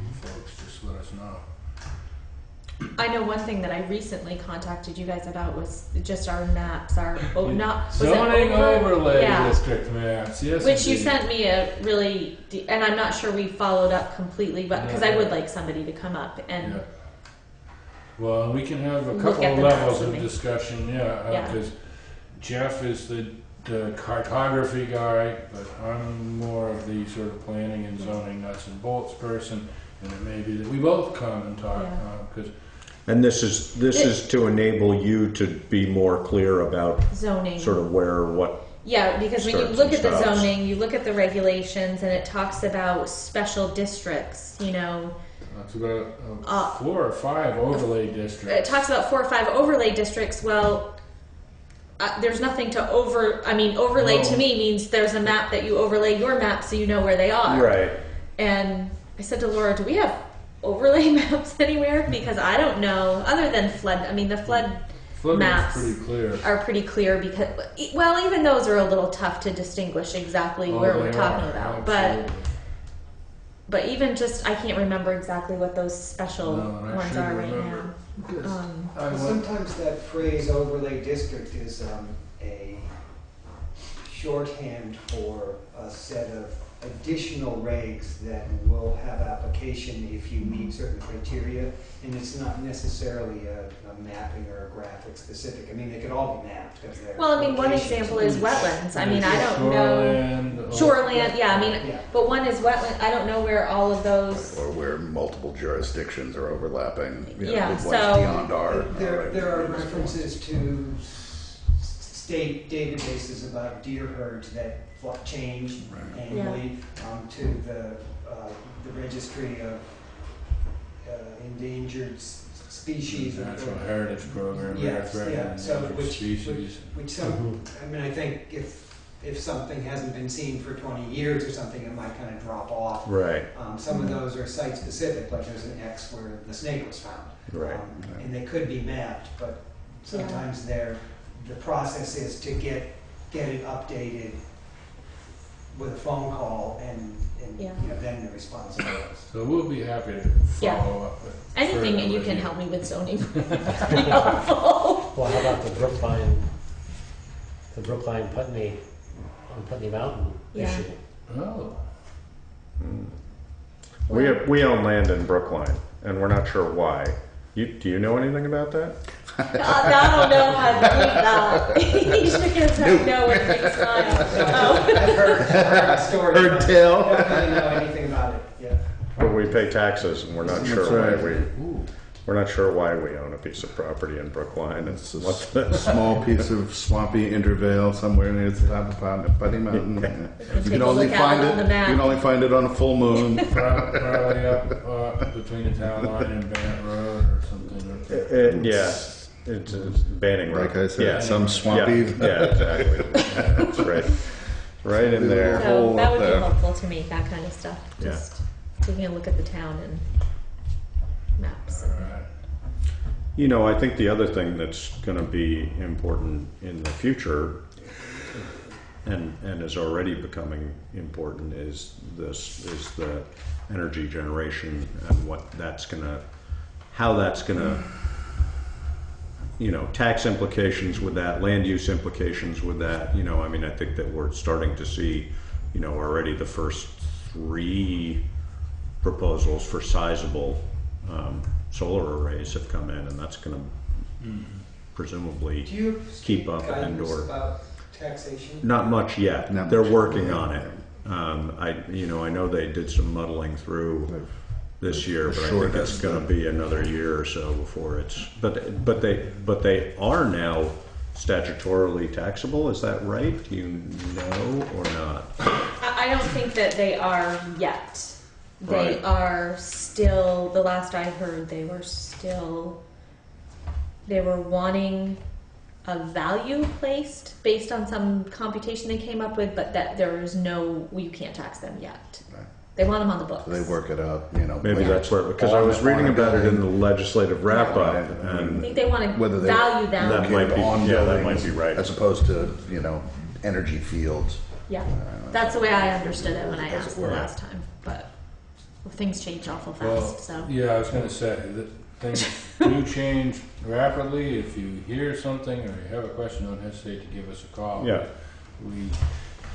you folks, just let us know. I know one thing that I recently contacted you guys about was just our maps, our Zoning overlay Yeah. district maps, yes. Which you indeed. sent me and I'm not sure we followed up completely, but because I would like somebody to come up and Yeah. Well, we can have a Look couple at of the levels maps of with me. discussion, Yeah. because Jeff is the cartography guy, but I'm more of the sort of planning and zoning nuts and bolts person, and it may be that we both come and talk, Yeah. because And this is to enable you to be more clear about zoning. sort of what. Yeah, because when you starts look and at the stops. zoning, you look at the regulations, and it talks about special districts, you know. that's about 4 or 5 overlay districts. It talks about 4 or 5 overlay districts. Well, there's nothing to overlay No. to me means there's a map that you overlay your map so you know where they are. Right. And I said to Laura, do we have overlay maps anywhere? Because I don't know, other than flood. I mean, the flood Flooding's maps pretty clear. are pretty clear because, well, even those are a little tough to distinguish exactly where Oh, we're they talking are, about. absolutely. But even just, I can't remember exactly what those special No, and I ones should are right remember. now. Well, sometimes that phrase overlay district is a shorthand for a set of additional regs that will have application if you meet certain criteria, and it's not necessarily a mapping or a graphic specific. I mean, they could all be mapped because they're. Well, I mean, one locations. example is wetlands. I mean, I don't Shoreland, know. Shoreland, yeah, I mean, Yeah. but one is wetland. I don't know where all of those. Or where multiple jurisdictions are overlapping, you know, Yeah, with so- what's beyond our. There are references to state databases about deer herds that change annually, to the registry of endangered species. Natural Heritage Program, Yes, yeah, so endangered species. which some, I mean, I think if something hasn't been seen for 20 years or something, it might kind of drop off. Right. Some of those are site specific, like there's an X where the snake was found. Right. And they could be mapped, but sometimes the process is to get it updated with a phone call and Yeah. you know, then the response goes. So we'll be happy to Yeah. follow up with Anything further and you with can help me with zoning. That's pretty helpful. Well, how about the Brookline Putney on Putney Mountain Yeah. issue? Oh, We own land in Brookline, and we're not sure why. Do you know anything about that? I don't know how to believe that. He shook his head no with a big smile. Oh. I've heard stories. Heard tell. I don't really know anything about it, yeah. But we pay taxes, and we're not That's sure right. why we. ooh. We're not sure why we own a piece of property in Brookline. It's a What's this? small piece of swampy intervale somewhere near the top of Putney Mountain. You Take can a only look at find it it. on the You map. can only find it on a full moon. Probably up between the town line and Bennett Road or something. Yeah, it's Banning Road. Like I said, Yeah. some swampy. Yeah, exactly. Yeah, that's right. Right in there. So hole that up would be there. helpful to me, that kind of stuff. Yeah. Just taking a look at the town and maps. All right. You know, I think the other thing that's going to be important in the future, and is already becoming important, is the energy generation and what that's going to, how that's going to, you know, tax implications with that, land use implications with that. You know, I mean, I think that we're starting to see, you know, already the first 3 proposals for sizable solar arrays have come in, and that's going to presumably Do you keep up guidance indoor. about taxation? Not much yet. Not They're much. working on it. I know they did some muddling through this year, but I Sure think it's does. going to be another year or so before it's. But they are now statutorily taxable. Is that right? Do you know or not? I don't think that they are yet. They Right. are still, the last I heard, they were wanting a value placed based on some computation they came up with, but that there is no, you can't tax them yet. Right. They want them on the books. They work it out, you know. Maybe when that's where, because I on- was reading on a about it in the building, legislative wrap up, Right. I and think they want to Whether they- value them. That might be- on yeah, that buildings might be right. As opposed to, you know, energy fields. Yeah, that's the way I understood it when I Does it asked the work? last time, but things change awful Well, fast, so. yeah, I was going to say that things do change rapidly. If you hear something or you have a question, don't hesitate to give us a call. Yeah.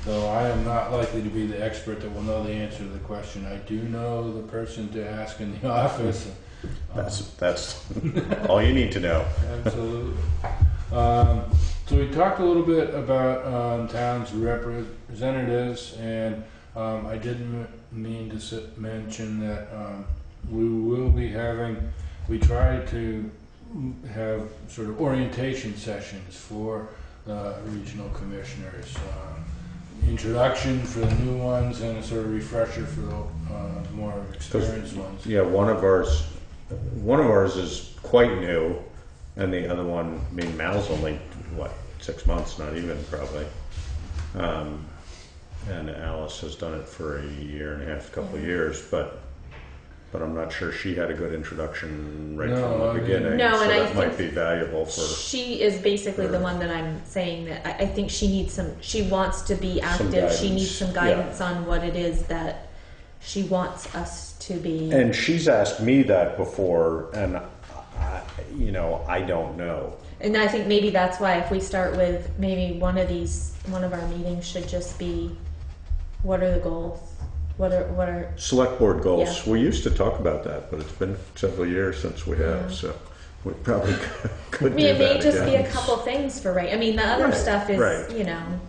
Though I am not likely to be the expert that will know the answer to the question, I do know the person to ask in the office. that's all you need to know. Absolutely. So we talked a little bit about town's representatives, and I didn't mean to mention that we will be having, we try to have sort of orientation sessions for regional commissioners. Introduction for the new ones and a sort of refresher for the more experienced ones. Yeah, one of ours is quite new, and the other one, I mean, Mal's only, what, 6 months, not even, probably. And Alice has done it for a year and a half, couple of years, but I'm not sure she had a good introduction right No, from the I mean- beginning, No, so and I that might think be valuable for, She is basically the one that I'm saying that I think she needs she wants to be active. She guidance, needs some yeah. guidance on what it is that she wants us to be. and she's asked me that before, and I don't know. And I think maybe that's why if we start with maybe one of our meetings should just be, what are the goals? What are Select board goals. Yeah. We used to talk about that, but it's been several years since we have, so we probably could I do mean, it may that just be again. a couple things for right. I mean, the other Right, stuff is, right.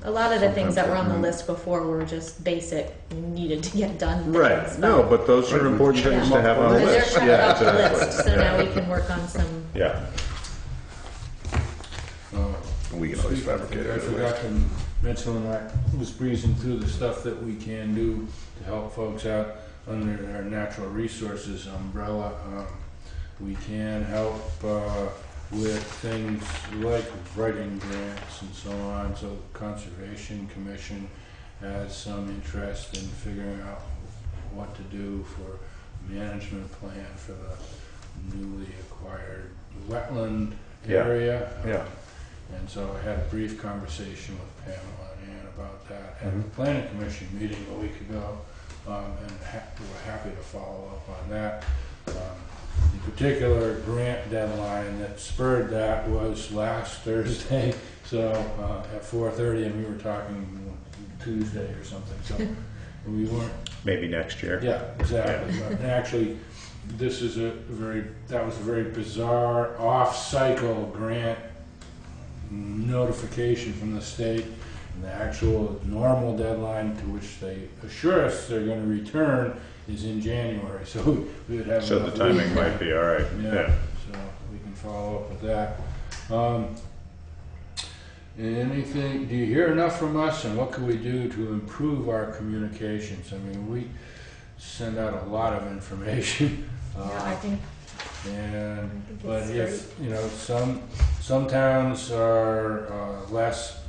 A lot of the things that were on the Sometimes, list before were just basic, needed to get done things. Right. No, but those are important things Yeah. to have on And the they're list. covered Yeah, off the exactly. list, so now we can work on some. Yeah. We can always fabricate I it. forgot to mention when I was breezing through the stuff that we can do to help folks out under our natural resources umbrella. We can help with things like writing grants and so on. So Conservation Commission has some interest in figuring out what to do for management plan for the newly acquired wetland Yeah. area. Yeah. And so I had a brief conversation with Pamela and Ann about that at the Mhm. Planning Commission meeting a week ago, and we were happy to follow up on that. The particular grant deadline that spurred that was last Thursday, so at 4:30, and we were talking Tuesday or something, so we weren't. Maybe next year. Yeah, exactly. And actually, this is that was a very bizarre off-cycle grant notification from the state, and the actual normal deadline to which they assure us they're going to return is in January. So we would have. So the enough timing lead. might be all right. Yeah. Yeah. can follow up with that. Anything, do you hear enough from us, and what can we do to improve our communications? I mean, we send out a lot of information. Yeah, I think But it's if, you know, some towns are less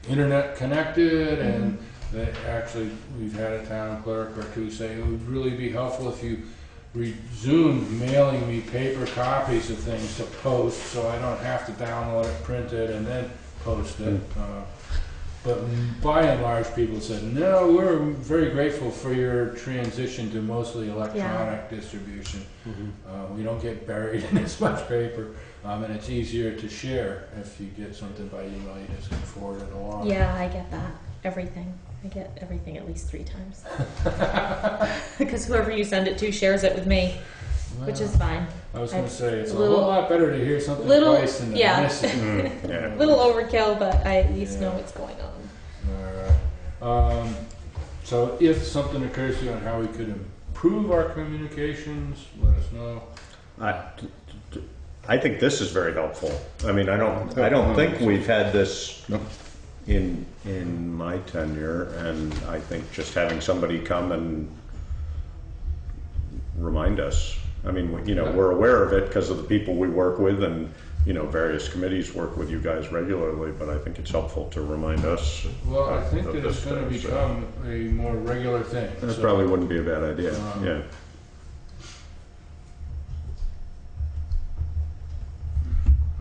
internet connected, and they actually, we've had a town clerk or two say it would really be helpful if you resumed mailing me paper copies of things to post, so I don't have to download it, print it, and then post it. But by and large, people said, no, we're very grateful for your transition to mostly electronic distribution. We don't get buried in as much paper, and it's easier to share. If you get something by email, you just can forward it along. Yeah, I get that. Everything. I get everything at least 3 times. Because whoever you send it to shares it with me, which is fine. I was going to say, it's a little- whole lot better to hear something little- twice than to yeah. miss it. Yeah. Little overkill, but I at least know Yeah. what's going on. All right. So if something occurs to you on how we could improve our communications, let us know. I think this is very helpful. I mean, I don't think we've had this in my tenure, and I think just having somebody come and remind us. I mean, we're aware of it because of the people we work with, and various committees work with you guys regularly. But I think it's helpful to remind us. Well, I think of that this it's going to stuff, so become a more regular thing. that So, probably wouldn't be a bad idea. Yeah.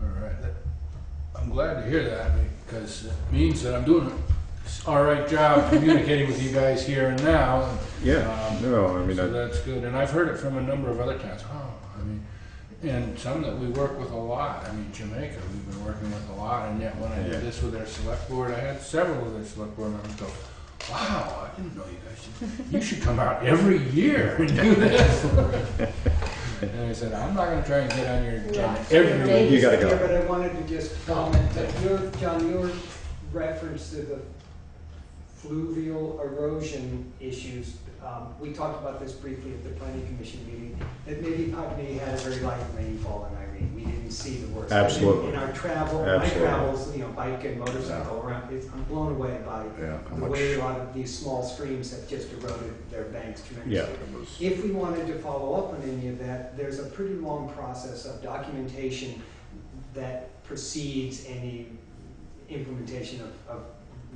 all right. I'm glad to hear that, because it means that I'm doing an all right job communicating with you guys here and now. Yeah. No, I mean, So that's good. And I've heard it from a number of other towns. And some that we work with a lot. I mean, Jamaica, we've been working with a lot, and yet when I did this with their select board, I had several of their select board members go, wow, I didn't know you guys you should come out every year and do this. And I said, I'm not going to try and get on your agenda every Dave. week. You gotta go. Yeah, but I wanted to just comment that John, your reference to the fluvial erosion issues, we talked about this briefly at the planning commission meeting, that maybe Putney had a very light rainfall in Irene. We didn't see the worst. Absolutely. In our travel, my Absolutely. travels, bike and motorcycle around, I'm blown away by the way a lot of these small streams have just eroded their banks tremendously. If we wanted to follow up on any of that, there's a pretty long process of documentation that precedes any implementation of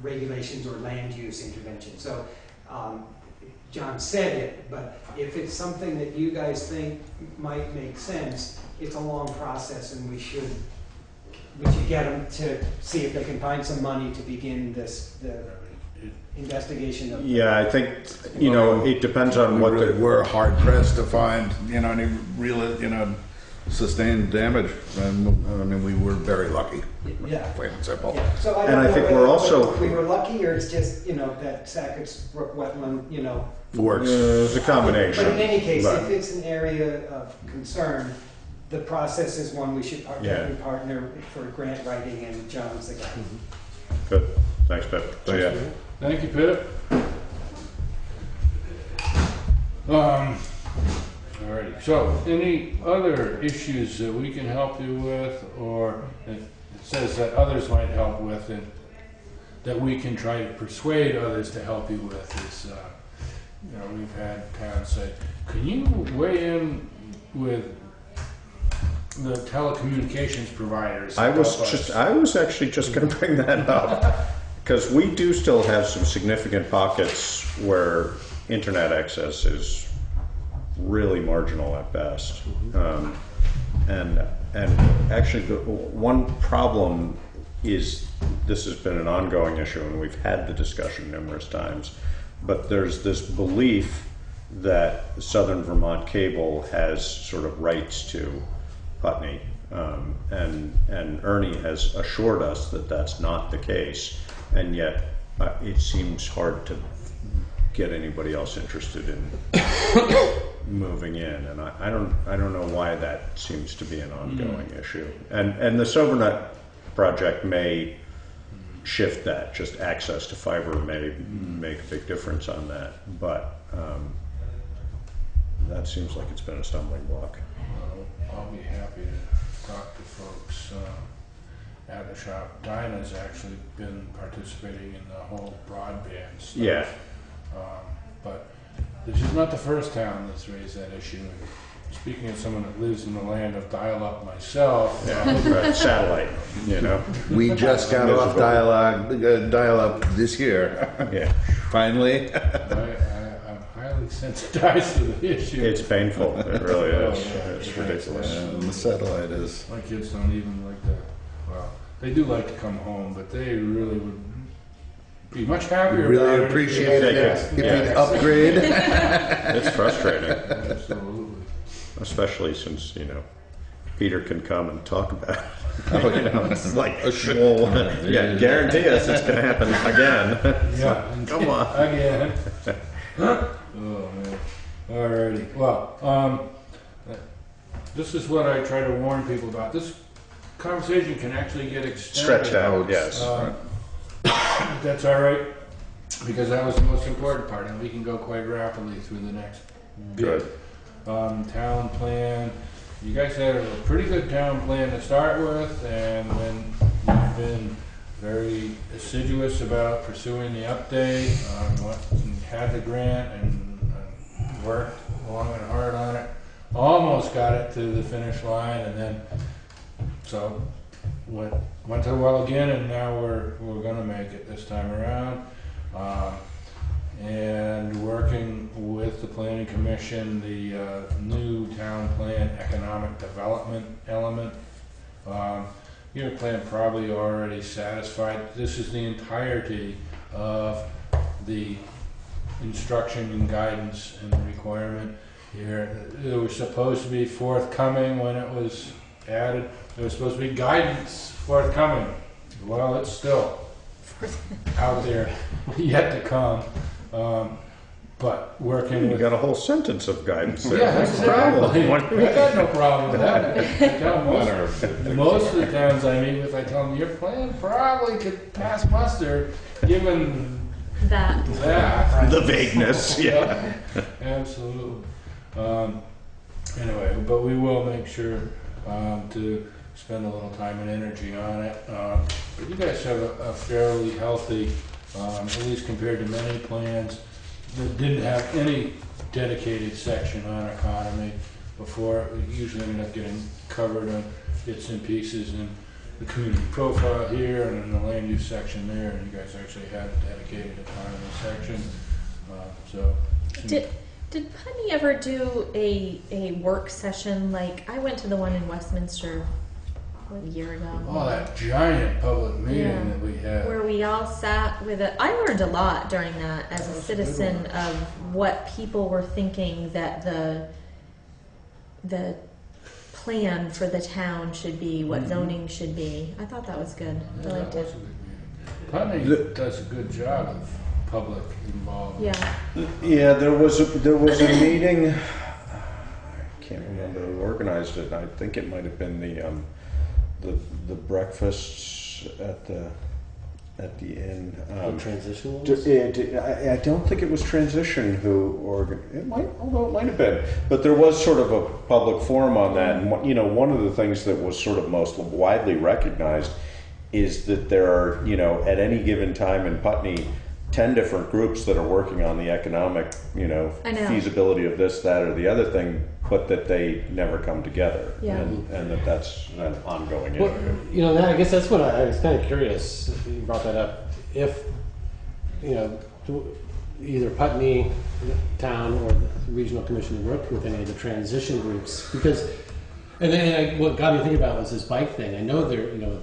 regulations or land use intervention. So John said it, but if it's something that you guys think might make sense, it's a long process, and we should get them to see if they can find some money to begin the investigation of. Yeah, I think it depends on what we're hard pressed to find any real sustained damage. And we were very lucky. Yeah. Plain and simple. Yeah. So And I don't think know we're whether also- we were lucky, or it's just that Sackett's Brook wetland. Works. it's a combination. But in any case, But- if it's an area of concern, the process is one we should partner for grant writing, and John's the guy. Good. Thanks, Pip. So yeah. Thank you, Pip. Alrighty. So, any other issues that we can help you with, or it says that others might help with, and that we can try to persuade others to help you with? Is we've had towns say, "Can you weigh in with the telecommunications providers?" I was actually just going to bring that up because we do still have some significant pockets where internet access is really marginal at best, and actually the one problem is this has been an ongoing issue, and we've had the discussion numerous times. But there's this belief that Southern Vermont Cable has sort of rights to Putney, and Ernie has assured us that that's not the case, and yet it seems hard to get anybody else interested in moving in, and I don't know why that seems to be an ongoing issue, and the SoberNet project may shift that. Just access to fiber may make a big difference on that, but that seems like it's been a stumbling block. I'll be happy to folks at the shop. Dinah's actually been participating in the whole broadband stuff. Yeah. But this is not the first town that's raised that issue. And speaking of someone that lives in the land of dial-up myself, Right, satellite, you know. We just got off dial-up this year. Yeah. Finally. I'm highly sensitized to the issue. It's painful. It really is. It's Yeah. ridiculous. The satellite is. My kids don't even like to, well, they do like to come home, but they really would be much happier about Really it. appreciate it Yes. if Yeah. we upgrade. It's frustrating, Absolutely. especially since, you know, Peter can come and talk about it. Oh, You know, it's like, A shoal. yeah, guarantee us it's going to happen again. Yeah. Come on. Again. Oh, man. Alrighty. Well, this is what I try to warn people about. This conversation can actually get extended. Stretched out, yes. That's all right, because that was the most important part, and we can go quite rapidly through the next bit. Good. Town plan. You guys had a pretty good town plan to start with, and then you've been very assiduous about pursuing the update. Had the grant and worked long and hard on it. Almost got it to the finish line, and then so went to the well again, and now we're going to make it this time around. And working with the Planning Commission, the new town plan economic development element. Your plan probably already satisfied. This is the entirety of the instruction and guidance and the requirement here. It was supposed to be forthcoming when it was added. There was supposed to be guidance forthcoming. Well, it's still out there, yet to come. But working You with... got a whole sentence of guidance there. Yeah, What's the problem? exactly. I got no problem with that. I tell most of the towns I meet with, I tell them, your plan probably could pass muster, given That. that. The vagueness, yeah. Absolutely. Anyway, but we will make sure to spend a little time and energy on it. But you guys have a fairly healthy, at least compared to many plans that didn't have any dedicated section on economy before. We usually end up getting covered on bits and pieces in the community profile here and in the land use section there, and you guys actually had a dedicated economy section. Did Putney ever do a work session like I went to the one in Westminster a year ago? Oh, that giant public meeting Yeah. that we had. Where we all sat with I learned a lot during that as a citizen of what people were thinking that the plan for the town should be, what zoning should be. I thought that was good. I liked that it. was a good meeting. Putney does a good job of public involvement. Yeah. Yeah, there was a meeting. I can't remember who organized it. I think it might have been the breakfasts at the inn. Transition ones? I don't think it was Transition it might, although it might have been. But there was sort of a public forum on that, and one of the things that was sort of most widely recognized is that there are, at any given time in Putney, 10 different groups that are working on the economic, I know. feasibility of this, that, or the other thing, but that they never come together, Yeah. and that's an ongoing Well, issue. I guess that's what I was kind of curious. You brought that up. If either Putney Town or the Regional Commission worked with any of the transition groups, because, and then what got me thinking about was this bike thing. I know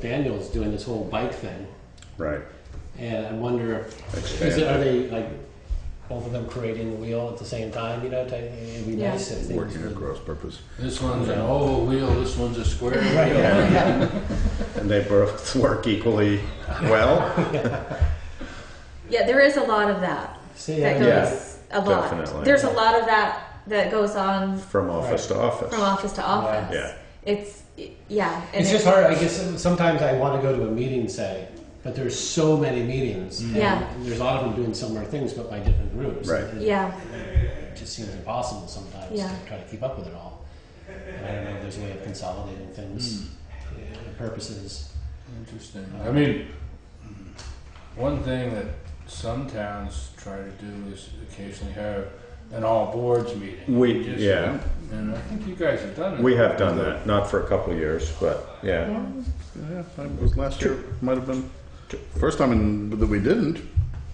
Daniel's doing this whole bike thing, Right. and I wonder, Expand. are they like both of them creating the wheel at the same time? It'd be Yeah. nice if things Working would- at cross purpose. This one's an oval wheel, this one's a square wheel. Right. Yeah. And they both work equally well. Yeah, there is a lot of that. See, That Yeah, goes a lot. definitely. There's a lot of that goes on From office to office. from office to office. Yeah. It's and It's just hard. I guess sometimes I want to go to a meeting, say, but there's so many meetings. And Yeah. there's a lot of them doing similar things, but by different groups. Right. And Yeah. It just seems impossible sometimes Yeah. to try to keep up with it all. And I don't know if there's a way of consolidating things. purposes. Interesting. I mean, one thing that some towns try to do is occasionally have an all boards meeting. We- Just- yeah. And I think you guys have done it. We have done that, not for a couple of years, but yeah. Yeah, it was last year. Might have been first time that we didn't.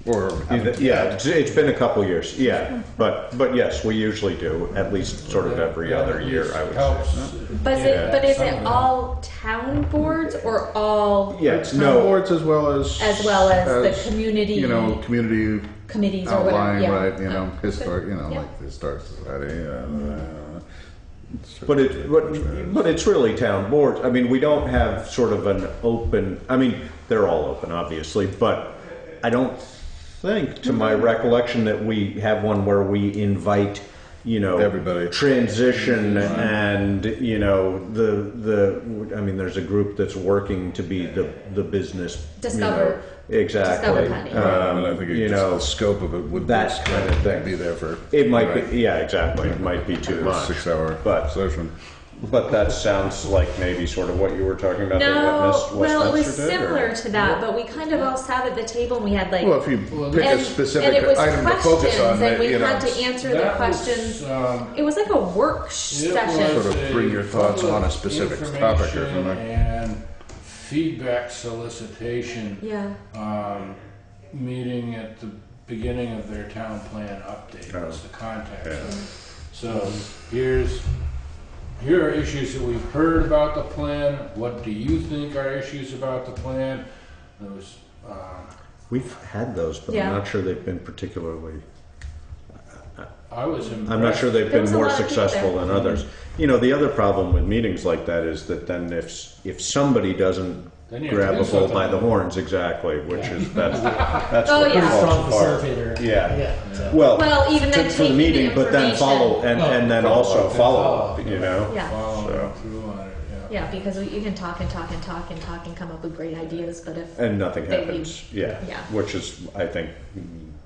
Or Yeah, it's been a couple of years, yeah. But yes, we usually do, at least sort of every other year, I would Helps. say. But Yeah, but is some it of them. all town boards or all Yes, town no, boards as well as the community you know, community committees or whatever? outline, Yeah. right? You know, Oh, historic, you know, Yeah. like the historic society. but it's really town boards. I mean, we don't have sort of an open, I mean, they're all open, obviously, but I don't think, to my recollection, that we have one where we invite, you know, Everybody. transition and, you know, I mean, there's a group that's working to be the business. Discover. You know, exactly. Discover Putney. And I think you just know, the scope of it would that be, kind of thing. be there for it might right. be, yeah, exactly. It might be too a much. 6-hour But- session. But that sounds like maybe sort of what you were talking about. No, that well, it was Westminster did, or- similar to that, but we kind of all sat at the table and we had like, Well, if you Well, pick and, a specific and it was item to questions, focus on, and that, we you know, had to answer the That questions. was, It was like a work it session. was Sort of bring a your thoughts on a public specific topic or information something. and feedback solicitation Yeah. meeting at the beginning of their town plan update. Oh. Was the context. Yeah. So here are issues that we've heard about the plan. What do you think are issues about the plan? There was, We've had those, but Yeah. I'm not sure they've been particularly. I was impressed. I'm not sure they've There been was a more lot of people successful there. than others. You know, the other problem with meetings like that is that then if somebody doesn't Then you have to grab do a bull something. by the horns, exactly, which is that's Oh, what yeah. Pretty strong falls apart. facilitator. Yeah. So. Well, even then for the taking meeting, the but then follow information. and then Follow also up. follow up. You know. Yeah. Following So. through on it, yeah. Yeah, because you can talk and talk and talk and talk and come up with great ideas, but if And nothing They happens. Yeah. Yeah. Which is, I think,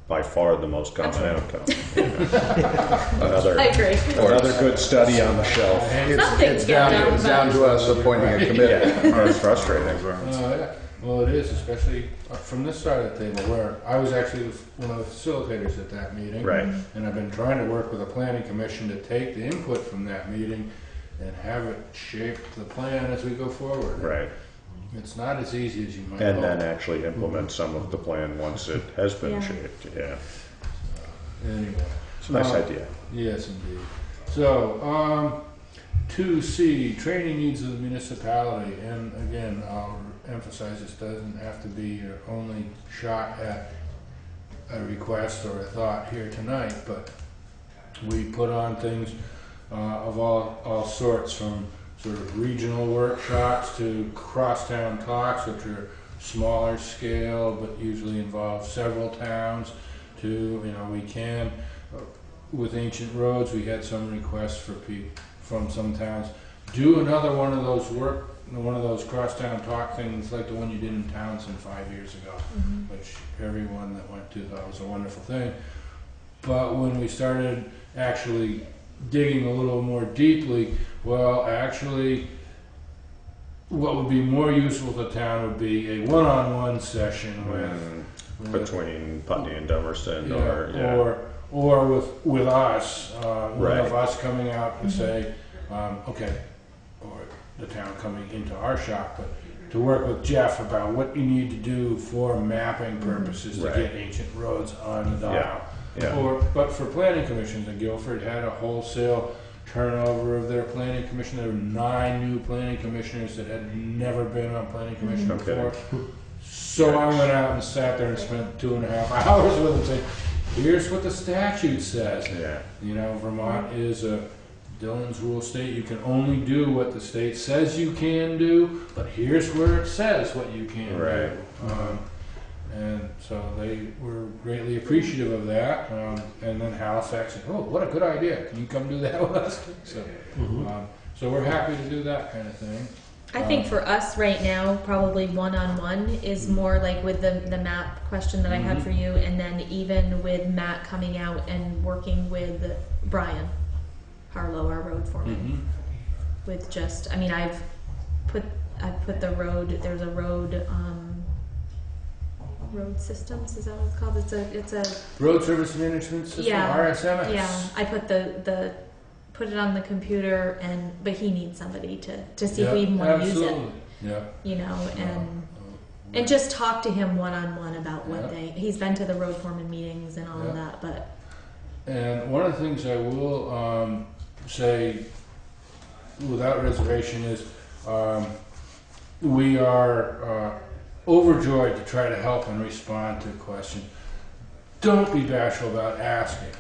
by far the most common outcome. Another I agree. another good study on the shelf. Something's getting down to us appointing a committee. Yeah, it's frustrating. Yeah. Well, it is, especially from this side of the table where I was actually one of the facilitators at that meeting. Right. And I've been trying to work with the planning commission to take the input from that meeting and have it shape the plan as we go forward. Right. It's not as easy as you might And hope. then actually implement some of the plan once it has been Yeah. shaped. Yeah. Anyway. It's a nice idea. Yes, indeed. So, 2C, training needs of the municipality. And again, I'll emphasize this doesn't have to be your only shot at a request or a thought here tonight, but we put on things of all sorts, from sort of regional workshops to crosstown talks, which are smaller scale but usually involve several towns, to, you know, we can, with ancient roads, we had some requests from some towns, do another one of those crosstown talk things like the one you did in Townsend 5 years ago, which everyone that went to thought was a wonderful thing. But when we started actually digging a little more deeply, well, actually, what would be more useful to town would be a one-on-one session with Between Putney and Dummerston, yeah, or with us, one Right. of us coming out to say, okay, or the town coming into our shop, but to work with Jeff about what you need to do for mapping purposes to Right. get ancient roads on the dial. Yeah. But for planning commissions, and Guilford had a wholesale turnover of their planning commission. There were 9 new planning commissioners that had never been on planning commission Okay. before. So I went out and sat there and spent 2.5 hours with them saying, here's what the statute says. Yeah. You know, Vermont is a Dillon's rule state. You can only do what the state says you can do, but here's where it says what you can Right. do. And so they were greatly appreciative of that. And then Halifax said, oh, what a good idea. Can you come do that with us? So, so we're happy to do that kind of thing. I think for us right now, probably one-on-one is more like with the map question that I had for you, and then even with Matt coming out and working with Brian Harlow, our road foreman, with just, I mean, I've put the road. There's a road. Road systems, is that what it's called? It's a Road Service Management System, Yeah. RSMS. yeah. I put put it on the computer, but he needs somebody to see if we even want to use it. Absolutely. Yeah. You know, and just talk to him one-on-one about what Yeah. he's been to the road foreman meetings and all of Yeah. that, but And one of the things I will say without reservation is we are overjoyed to try to help and respond to a question. Don't be bashful about asking.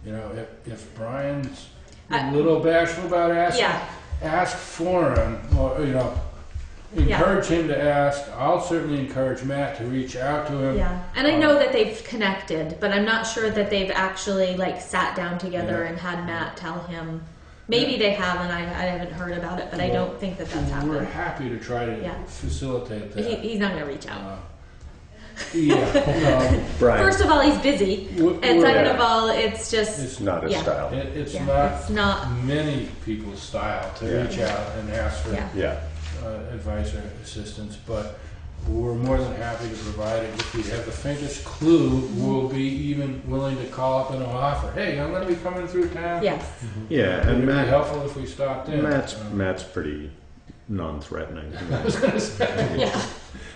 You know, if Brian's a little bashful about asking, yeah, ask for him, or, you know, encourage him to ask. I'll certainly encourage Matt to reach out to him. yeah. And I know that they've connected, but I'm not sure that they've actually like sat down together Yeah. and had Matt tell him. Maybe they have, and I haven't heard about it, but I don't think that that's We're happened. happy to try to Yeah. facilitate that. He's not going to reach out. Yeah, Brian, First of all, he's busy, and second of all, it's just it's not his yeah. style. It's yeah, not it's not. many people's style to Yeah. reach out and ask for Yeah. Yeah. advice or assistance, but we're more than happy to provide it. If we have the faintest clue, we'll be even willing to call up and offer, hey, I'm going to be coming through town. Yes. Yeah, Would and it be Matt, helpful if we stopped in? Matt's pretty non-threatening. Yeah.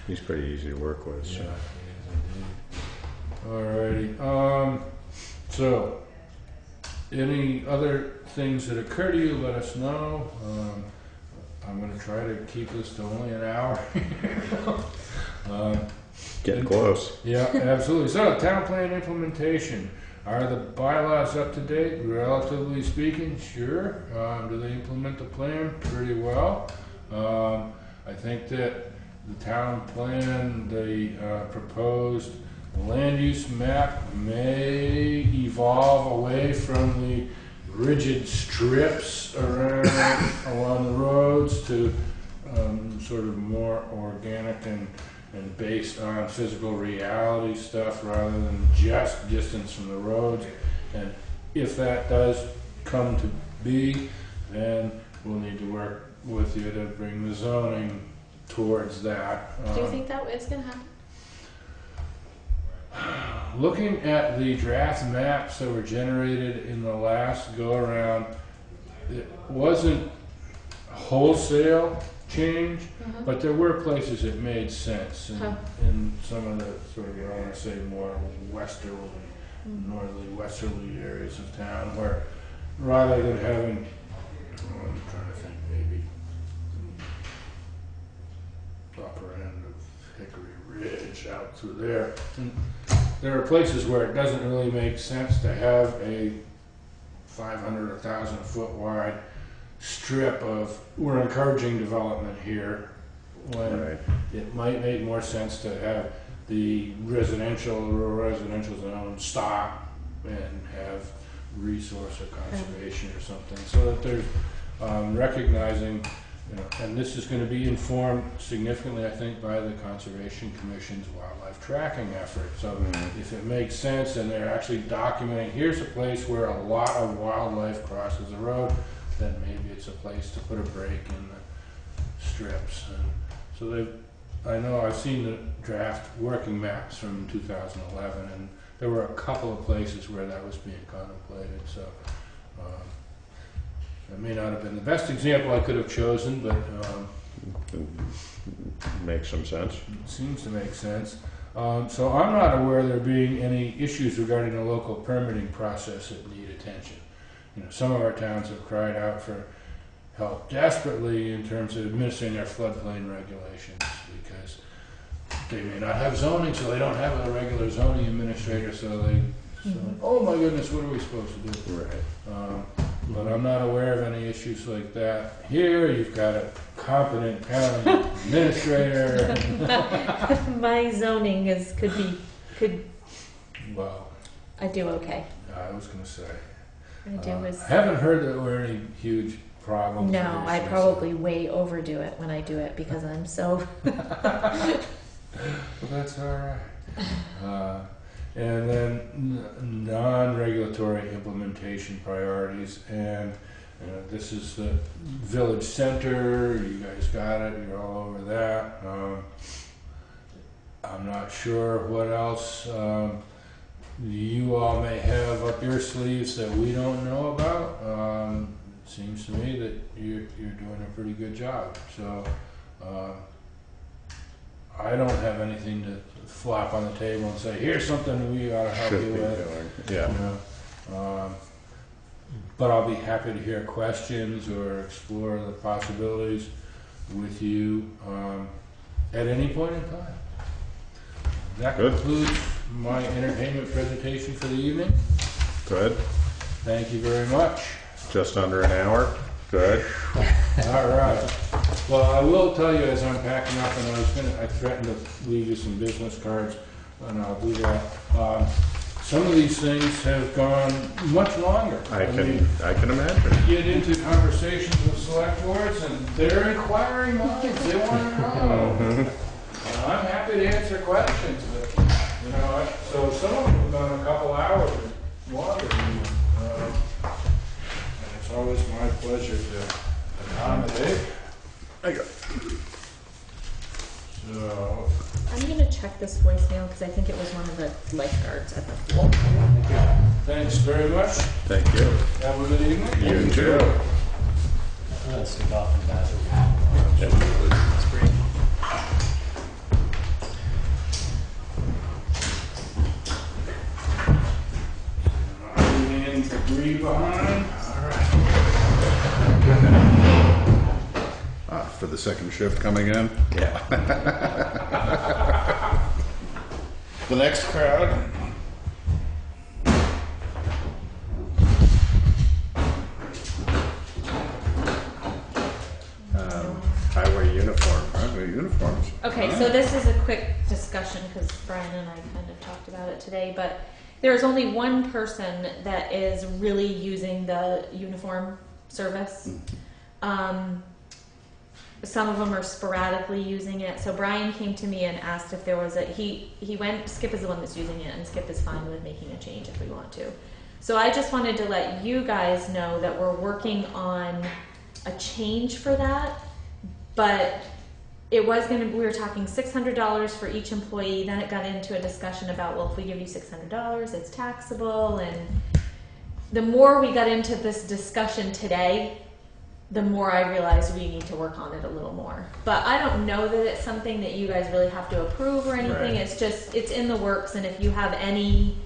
He's pretty easy to work with. So. Alrighty. So, any other things that occur to you, let us know. I'm going to try to keep this to only an hour. Getting close. Yeah, absolutely. So, town plan implementation. Are the bylaws up to date? Relatively speaking, sure. Do they implement the plan? Pretty well. I think that the town plan, the proposed land use map may evolve away from the rigid strips along the roads to sort of more organic and based on physical reality stuff rather than just distance from the roads. And if that does come to be, then we'll need to work with you to bring the zoning towards that. Do you think that is going to happen? Looking at the draft maps that were generated in the last go-around, it wasn't wholesale change, but there were places that made sense in some of the sort of, I want to say, more westerly, northerly, westerly areas of town where rather than having, I'm trying to think, maybe upper end of Hickory Ridge out through there. And there are places where it doesn't really make sense to have a 500 or 1,000 foot wide strip of, we're encouraging development here, when Right. it might make more sense to have the rural residential zone stop and have resource or conservation or something, so that there's recognizing, you know, and this is going to be informed significantly, I think, by the Conservation Commission's wildlife tracking effort. So if it makes sense and they're actually documenting, here's a place where a lot of wildlife crosses the road, then maybe it's a place to put a break in the strips. And so I know I've seen the draft working maps from 2011, and there were a couple of places where that was being contemplated. So it may not have been the best example I could have chosen, but Makes some sense. it seems to make sense. So I'm not aware there being any issues regarding the local permitting process that need attention. You know, some of our towns have cried out for help desperately in terms of administering their floodplain regulations because they may not have zoning, so they don't have a regular zoning administrator, so they oh my goodness, what are we supposed to do? Right. But I'm not aware of any issues like that. Here, you've got a competent town administrator. My zoning could Well, I do okay. I was going to say. I do I is haven't heard that there were any huge problems. no. or I issues. probably way overdo it when I do it because I'm so. Well, that's all right. And then non-regulatory implementation priorities, and This is the village center. You guys got it. You're all over that. I'm not sure what else you all may have up your sleeves that we don't know about. It seems to me that you're doing a pretty good job. So I don't have anything to flop on the table and say, here's something we ought to help Should you be with. doing. Yeah. You know, but I'll be happy to hear questions or explore the possibilities with you at any point in time. That Good. concludes my entertainment presentation for the evening. Good. Thank you very much. Just under an hour. Good. All right. Well, I will tell you as I'm packing up, and I threatened to leave you some business cards, and I'll do that. Some of these things have gone much longer. I mean, can imagine. get into conversations with select boards, and they're inquiring minds. They want to know. I'm happy to answer questions, but so some of them have gone a couple hours or longer. And it's always my pleasure to accommodate. So. I'm gonna check this voicemail because I think it was one of the lifeguards at the pool. Thanks very much. Thank you. Have a good evening. You too. I'm gonna stick off in the bathroom. It's great. I'm in debris behind. All right. For the second shift coming in. Yeah. The next crowd. Highway uniform. Highway uniforms. Okay, so this is a quick discussion because Brian and I kind of talked about it today, but there's only one person that is really using the uniform service. Some of them are sporadically using it. So Brian came to me and asked if there was Skip is the one that's using it, and Skip is fine with making a change if we want to. So I just wanted to let you guys know that we're working on a change for that, but we were talking $600 for each employee. Then it got into a discussion about, well, if we give you $600, it's taxable. And the more we got into this discussion today, the more I realized we need to work on it a little more. But I don't know that it's something that you guys really have to approve or anything. Right. It's just, it's in the works. And if you have any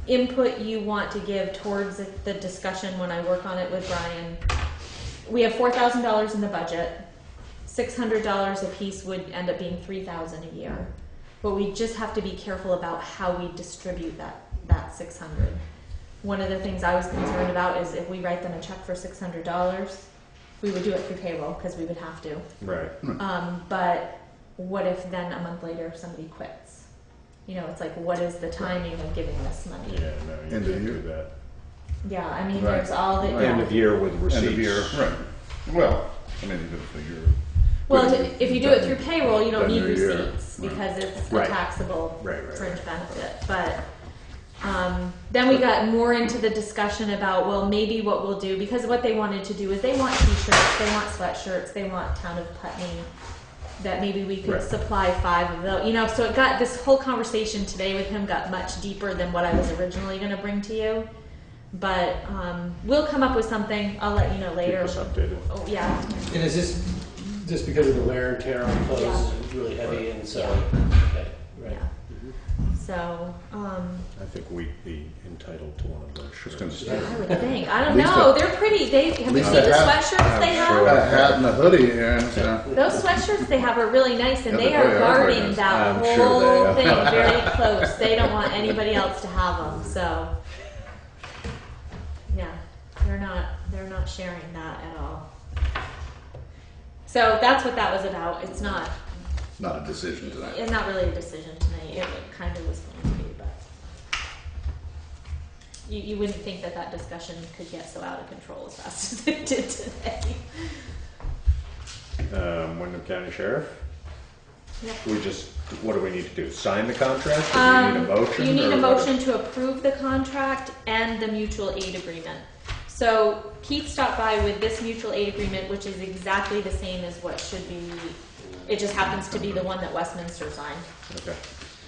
input you want to give towards the discussion when I work on it with Brian, we have $4,000 in the budget. $600 a piece would end up being $3,000 a year. But we just have to be careful about how we distribute that $600. One of the things I was concerned about is if we write them a check for $600, we would do it through payroll because we would have to. Right. But what if then a month later somebody quits? It's like, what is the timing of giving this money? Yeah, no, you End of can't year. do that. Yeah, I mean, Right. there's all the... End of year with receipts. End of year. Right. Well, I mean, even if you're. Well, if you do it through payroll, you don't Done need your year. receipts Right. because it's a Right. taxable Right. fringe benefit. But then we got more into the discussion about, well, maybe what we'll do, because what they wanted to do is they want t-shirts, they want sweatshirts, they want Town of Putney, that maybe we could Right. supply 5 of those. So it got, this whole conversation today with him got much deeper than what I was originally going to bring to you. But we'll come up with something. I'll let you know Keep later. us updated. Oh, yeah. And is this just because of the wear and tear on clothes? Yeah. It's really heavy, and so Yeah. okay, right. Yeah. So, I think we'd be entitled to one of those shirts. gonna say. I would think. I don't At least know. a- They're pretty. Have you seen least the a hat. sweatshirts they have? Got a hat and a hoodie here. So. Those sweatshirts they have are really nice, and Yeah, they they are are very guarding nice. that I'm whole sure they thing are. very close. They don't want anybody else to have them. So, yeah, they're not sharing that at all. So that's what that was about. It's not Not a decision tonight. It's not really a decision tonight. It kind of was going to be, but you wouldn't think that discussion could get so out of control as fast as it did today. Wyndham County Sheriff? Yep. What do we need to do? Sign the contract? Or do you need a motion? You need or a what? motion to approve the contract and the mutual aid agreement. So Keith stopped by with this mutual aid agreement, which is exactly the same as what should be, it just happens to be the one that Westminster signed. Okay.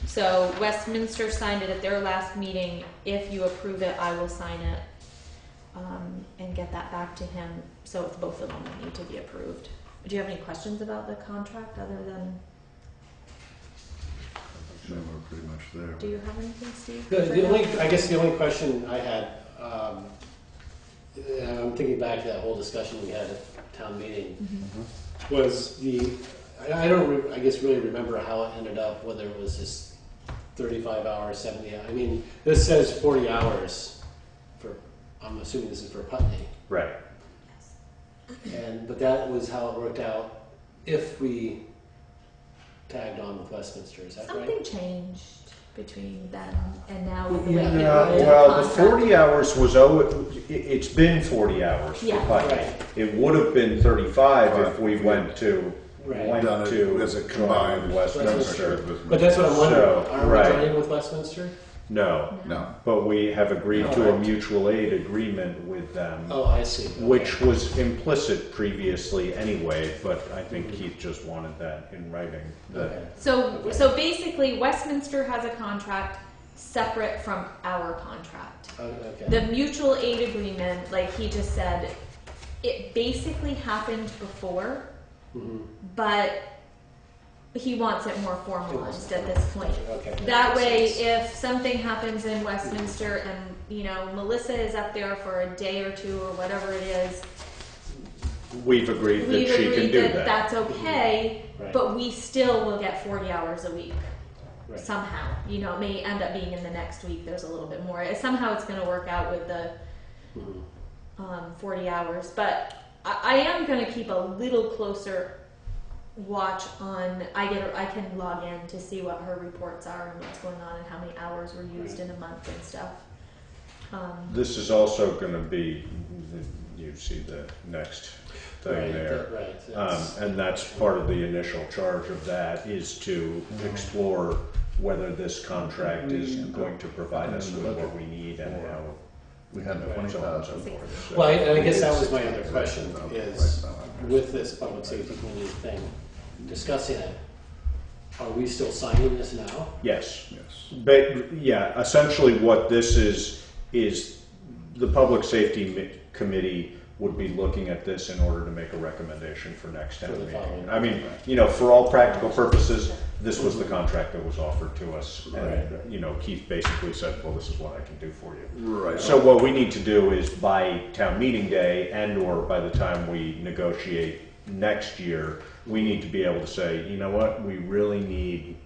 So Westminster signed it at their last meeting. If you approve it, I will sign it and get that back to him. So it's both of them that need to be approved. Do you have any questions about the contract other than, So we're pretty much there. do you have anything, Steve? I guess the only question I had, I'm thinking back to that whole discussion we had at town meeting, was I don't, I guess, really remember how it ended up, whether it was just 35 hours, 70 hours. I mean, this says 40 hours for, I'm assuming this is for Putney. Right. But that was how it worked out if we tagged on with Westminster, is that right? Something changed between then and now with the Yeah, way Well, the contract. 40 hours was, it's been 40 hours for Yeah. Putney. Right. It would have been 35 if Right. we went to, Right. Done it as a combined Westminster. But that's what I'm wondering. So, Are we right. joining with Westminster? No, No. but we have agreed to a Alright. mutual aid agreement with them, Oh, I see. Okay. which was implicit previously anyway, but I think Keith just wanted that in writing. That Okay. So basically, Westminster has a contract separate from our contract. Oh, okay. The mutual aid agreement, like he just said, it basically happened before, Mhm. but he wants it more formalized at this point. Okay. That way, makes sense. if something happens in Westminster and, you know, Melissa is up there for a day or two or whatever it is, we've agreed that we've she can agreed do that that. that's okay, Right. but we still will get 40 hours a week. Right. Somehow, you know, it may end up being in the next week, there's a little bit more. Somehow it's gonna work out with the Mhm. 40 hours, but I am gonna keep a little closer watch on, I can log in to see what her reports are and what's going on and how many hours were used in a month and stuff. This is also going to be, you see the next thing Right, there. right. That's- And that's part of the initial charge of that is to explore whether this contract is going to provide us with what we need and how. We had so on and so 20,000. forth. So- Well, I guess that was my other question, is with this public safety committee thing, discussing it, are we still signing this now? Yes. Yes. But, yeah, essentially what this is the Public Safety Committee would be looking at this in order to make a recommendation for next For town the meeting. following. I mean, you know, for all practical purposes, this was the contract that was offered to us. And, you know, Keith basically said, well, this is what I can do for you. Right. So what we need to do is by town meeting day and/or by the time we negotiate next year, we need to be able to say, you know what, we really need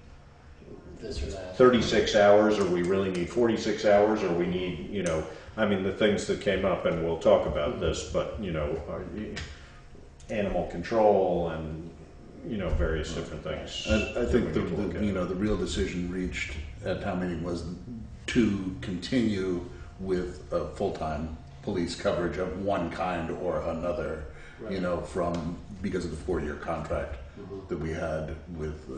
This or that? 36 hours, or we really need 46 hours, or we need, you know, I mean, the things that came up, and we'll talk about this, but, you know, animal control and, you know, various different things. I think that we need to look at. the real decision reached at town meeting was to continue with a full-time police coverage of one kind or another, you know, because of the 4-year contract that we had with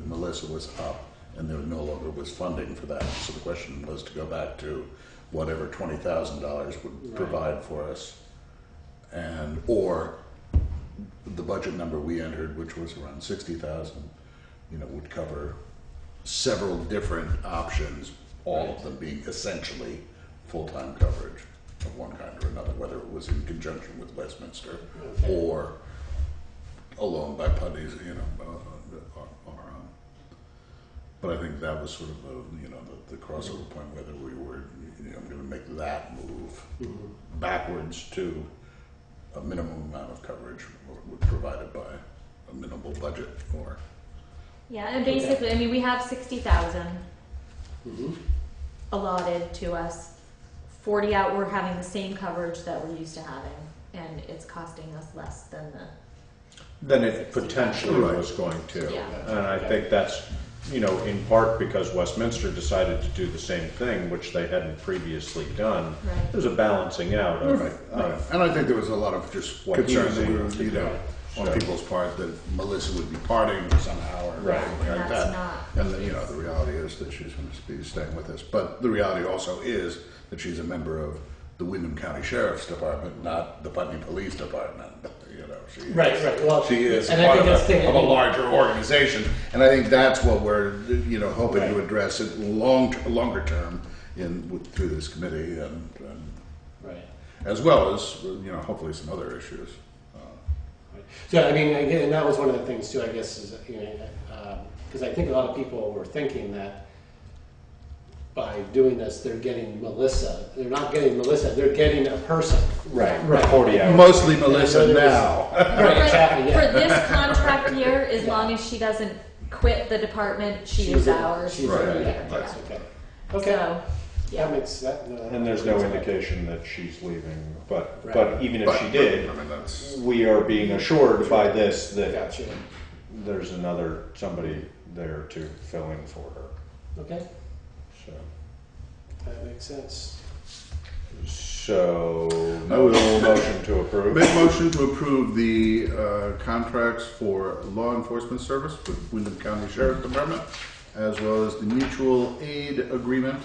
Melissa was up, and there no longer was funding for that. So the question was to go back to whatever $20,000 would provide for us, or the budget number we entered, which was around 60,000, you know, would cover several different options, all of them being essentially full-time coverage of one kind or another, whether it was in conjunction with Westminster Okay. or alone by Putney's, you know, but I think that was sort of the crossover point, whether we were, you know, going to make that move backwards to a minimum amount of coverage provided by a minimal budget, or Yeah, and basically, I mean, we have 60,000 Mhm. allotted to us. 40 out, we're having the same coverage that we're used to having, and it's costing us less than the. Then it potentially Right. was going to. Yeah. And I think that's, you know, in part because Westminster decided to do the same thing, which they hadn't previously done. Right. There's a balancing out of, and I think there was a lot of just What he concern was that we able were, to you know, do. on So- people's part that Melissa would be parting somehow or Right. anything like That's that. not And the, you know, the reality is that she's going to be staying with us. But the reality also is that she's a member of the Windham County Sheriff's Department, not the Putney Police Department. You know, she is, Right. Well, she is and I part think that's of a larger organization, and I think that's what we're hoping to Right. address it longer term through this committee, and right. as well as hopefully some other issues. So I mean, again, and that was one of the things too. I guess is because I think a lot of people were thinking that by doing this, they're getting Melissa. They're not getting Melissa. They're getting a person. Right. Right. 40 hours. Mostly Melissa there was- now. Right. Exactly. Yeah. For this contract year, as long as she doesn't quit the department, she is ours. She's Right. right. Yeah. That's okay. Okay. So, That makes that. And there's no indication that she's leaving, but Right. even if But, she did, I mean, that's we are being assured by this that Gotcha. there's somebody there to fill in for her. Okay. So, That makes sense. motion to approve. Make motion to approve the contracts for law enforcement service with Windham County Sheriff's Department, as well as the mutual aid agreement.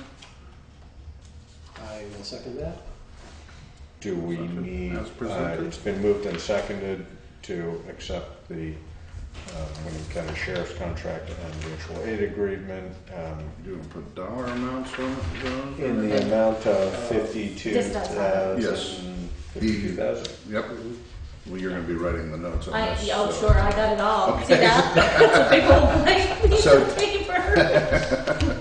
I will second that. Do we need? As presented. It's been moved and seconded to accept the Windham County Sheriff's contract and mutual aid agreement. You want to put dollar amounts on it, John? In the amount of This does have Yes. 52,000. Yep. Well, you're going to be writing the notes on this. oh, so- sure, I got it all. See that? That's a big old blank piece So- of paper.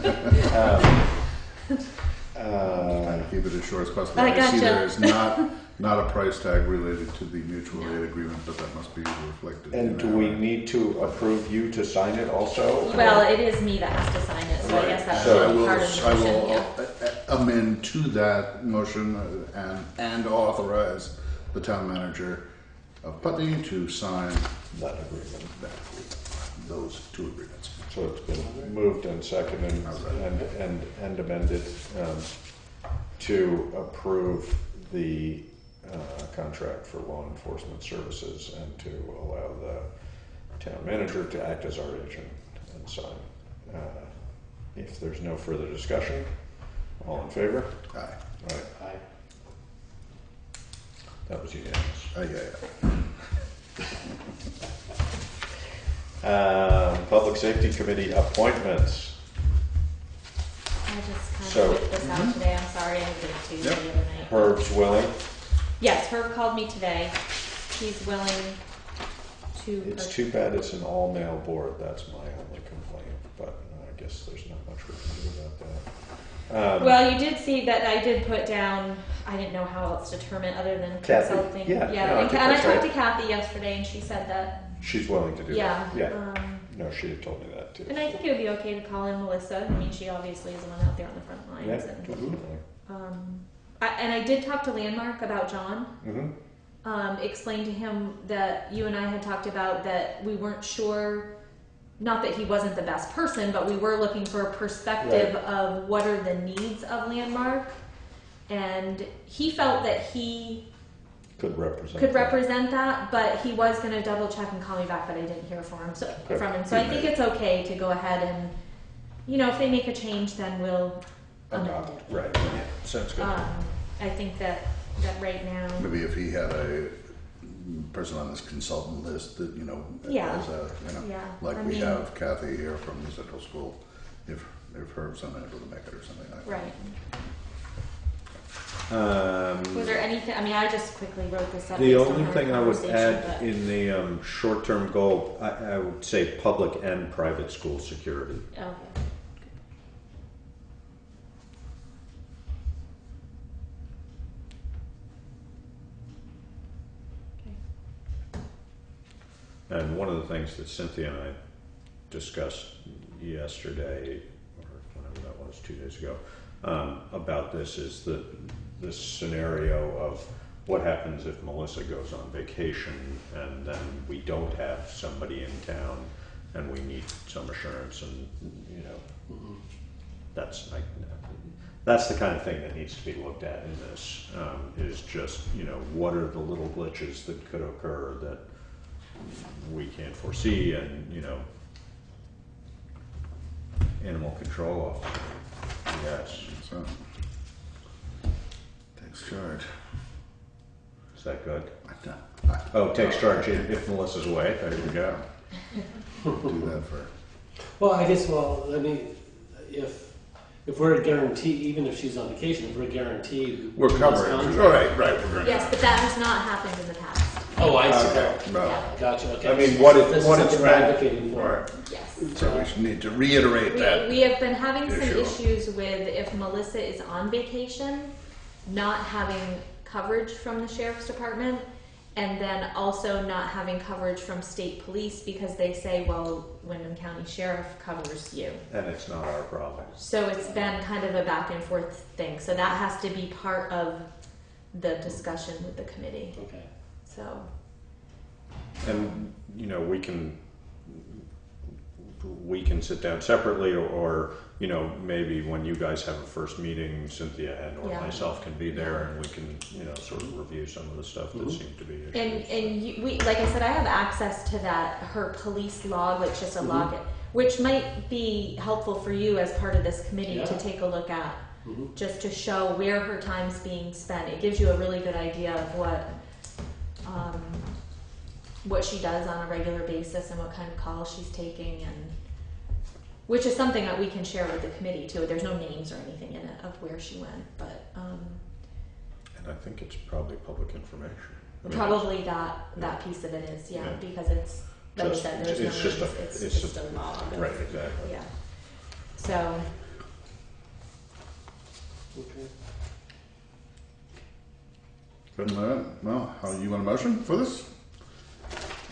Trying to keep it as short as possible. I see gotcha. there is not a price tag related to the mutual aid agreement, but that must be reflected. And do we need to approve you to sign it also? Well, it is me that has to sign it, so I guess that So would I be will, part of the I motion, will yeah. amend to that motion and authorize the town manager of Putney to sign That agreement. those two agreements. So it's been moved and seconded and amended to approve the contract for law enforcement services and to allow the town manager to act as our agent and sign. If there's no further discussion, all in favor? Aye. Right. Aye. That was unanimous. Yeah. Public Safety Committee appointments. I just kind So- of whipped this out today, I'm sorry, I didn't get it to you Yep. the other night. Herb's willing. Yes, Herb called me today, he's willing to. It's too bad it's an all-male board. That's my only complaint, but I guess there's not much we can do about that. Well, you did see that I did put down, I didn't know how else to term it other than Kathy. consulting. Yeah, no, I and think I that's talked right. to Kathy yesterday and she said that, She's willing to do yeah. that. Yeah. No, she had told me that too. And I think it would be okay to call in Melissa, I mean, she obviously is the one out there on the front Yeah, lines. And, definitely. and I did talk to Landmark about John. Mm-hmm. Explained to him that you and I had talked about that we weren't sure, not that he wasn't the best person, but we were looking for a perspective of what are the needs of Landmark. And he felt that he Could represent. could that. represent that, but he was going to double check and call me back, but I didn't hear from him. So I think it's okay to go ahead and, if they make a change, then we'll amend Adopt. it. Right. Yeah. Sounds good. I think that right now. Maybe if he had a person on this consultant list that, Yeah. as a, Yeah, like I we mean- have Kathy here from the Central School, if Herb's unable to make it or something like that. Right. Was there anything? I mean, I just quickly wrote this up. The based on only our thing I would conversation, add but- in the short-term goal, I would say public and private school security. Oh, yeah. And one of the things that Cynthia and I discussed yesterday, or whenever that was, 2 days ago, about this is this scenario of what happens if Melissa goes on vacation and then we don't have somebody in town and we need some assurance, and that's the kind of thing that needs to be looked at in this. Is just what are the little glitches that could occur that we can't foresee, and animal control officer. Yes. So, Takes charge. Is that good? I Oh, takes charge if Melissa's away. There you go. do that for. Well, I guess. Well, I mean, if we're guaranteed, even if she's on vacation, if we're guaranteed, We're covering. All right. We're Yes, but that has not happened in the past. Oh, I see. Okay. No. Yeah. Gotcha. Okay. I mean, what this it's is something we're meant. advocating for. Right. Yes. So we should need to reiterate that. We have been having some issue. issues with if Melissa is on vacation, not having coverage from the sheriff's department, and then also not having coverage from state police because they say, well, Wyndham County Sheriff covers you. And it's not our problem. So it's been kind of a back and forth thing. So that has to be part of the discussion with the committee. Okay. So, And, you know, we can sit down separately or, you know, maybe when you guys have a first meeting, Cynthia and or Yeah. myself can be there and we can, you know, sort of review some of the stuff that seemed to be issues. and we, like I said, I have access to that, her police log, like just a log, which might be helpful for you as part of this committee Yeah. to take a look at, Mhm. just to show where her time's being spent. It gives you a really good idea of what she does on a regular basis and what kind of calls she's taking, and which is something that we can share with the committee too. There's no names or anything in it of where she went, but And I think it's probably public information. I mean, probably that piece of it is, yeah, Yeah. because it's, like I Just- said, there's it's no just names, a- it's it's just a log. of- Right, exactly. Yeah. So, Okay. Good. Well, how you want a motion for this,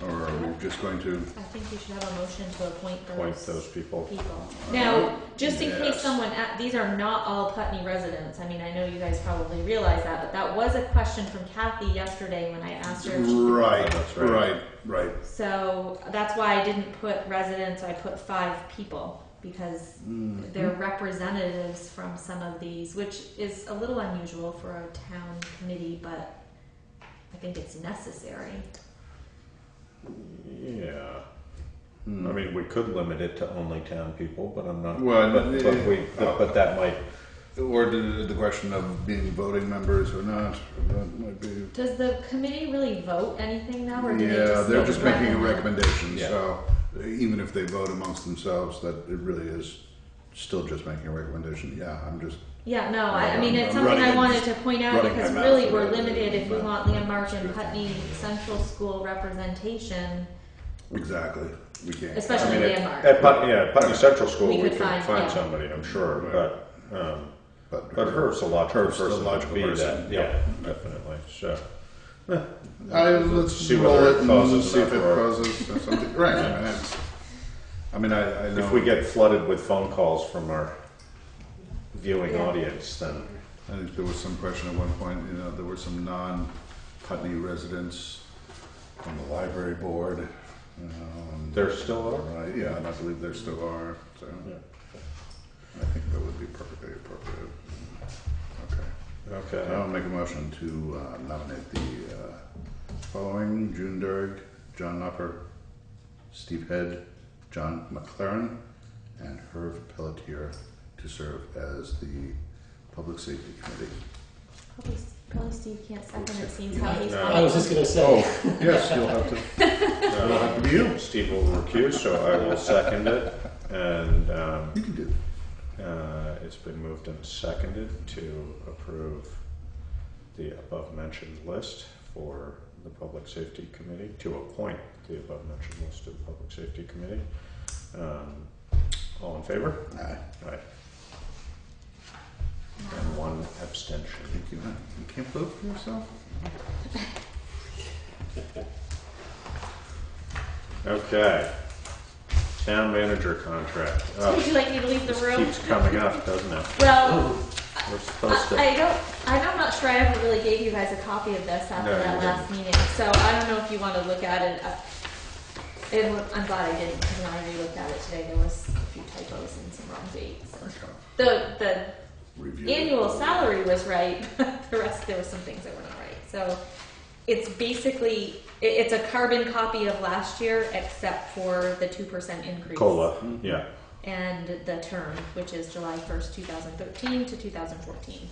or are we just going to? I think we should have a motion to appoint Point those people. people. Now, just in case Yes. someone, these are not all Putney residents. I mean, I know you guys probably realize that, but that was a question from Kathy yesterday when I asked her if she could. Right. That's right. Right. So that's why I didn't put residents, I put 5 people, because they're representatives from some of these, which is a little unusual for a town committee, but I think it's necessary. Yeah. I mean, we could limit it to only town people, but I'm not. Well, but that might. Or the question of being voting members or not, that might be. Does the committee really vote anything now, or do they Yeah, just they're make just making a recommend- recommendation, Yeah. so even if they vote amongst themselves, that it really is still just making a recommendation. Yeah, I'm just. Yeah, no, I mean, it's I'm something I running- wanted to point out running my because mouth really a we're little limited bit, if we but- want Leonmark and Putney Central School representation. Exactly. We can't. Especially I mean, Leonmark. at Putney Central School, We we could could find, find yeah. somebody, I'm sure, Right. but her's a logical Her's the person to logical be person, that. yeah. Yeah, definitely. So. Let's See roll whether it it and causes see if it enough or- causes something. Right. I mean, I know. If we get flooded with phone calls from our viewing Yeah. audience, then I think there was some question at one point, you know, there were some non-Putney residents on the library board. there still are. Right, yeah, and I believe there still are, so Yeah. I think that would be perfectly appropriate. Okay. Okay. I'll make a motion to nominate the following: June Derg, John Knopper, Steve Head, John McLaren, and Herb Pelletier to serve as the Public Safety Committee. Probably Steve can't second it, seems how he's. No. I was just gonna say. Oh, yes, you'll have to. It'll have to be you. Steve will recuse, so I will second it. And You can do it. it's been moved and seconded to approve the above-mentioned list for the Public Safety Committee, to appoint the above-mentioned list to the Public Safety Committee. All in favor? Aye. Aye. And 1 abstention. You can't vote for yourself? Okay. Town manager contract. Would you like me to leave the This room? keeps coming up, doesn't it? Well, We're supposed to. I'm not sure I ever really gave you guys a copy of this after No, that you last meeting, so I don't know if you want to look at it. I'm glad I didn't, because when I re-looked at it today, there was a few typos and some wrong dates. The Review. annual salary was right, but the rest, there were some things that were not right. So it's basically, it's a carbon copy of last year, except for the 2% increase. COLA, yeah. And the term, which is July 1st, 2013 to 2014.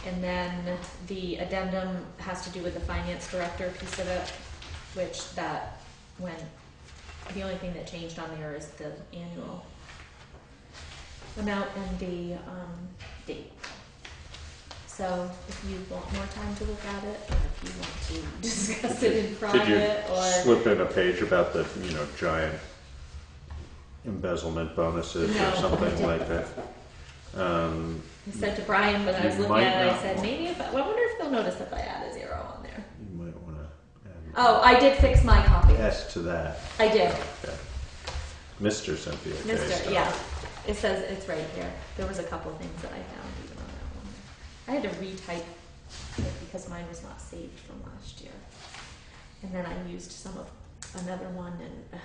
And then the addendum has to do with the finance director piece of it, which that went, the only thing that changed on there is the annual amount and the date. So if you want more time to look at it, or if you want to discuss it in Could you private, or slip in a page about the, giant embezzlement bonuses No, or something I like that? I said to Brian when I was You looking might at it, I not said, want- maybe if I wonder if they'll notice if I add a 0 on there. You might want to Oh, I did fix my copy. add S to that. I did. Okay. Mr. Cynthia K. Mr. Stubbs. Yeah. It says it's right here. There was a couple things that I found even on that one. I had to retype it because mine was not saved from last year. And then I used some of another one and it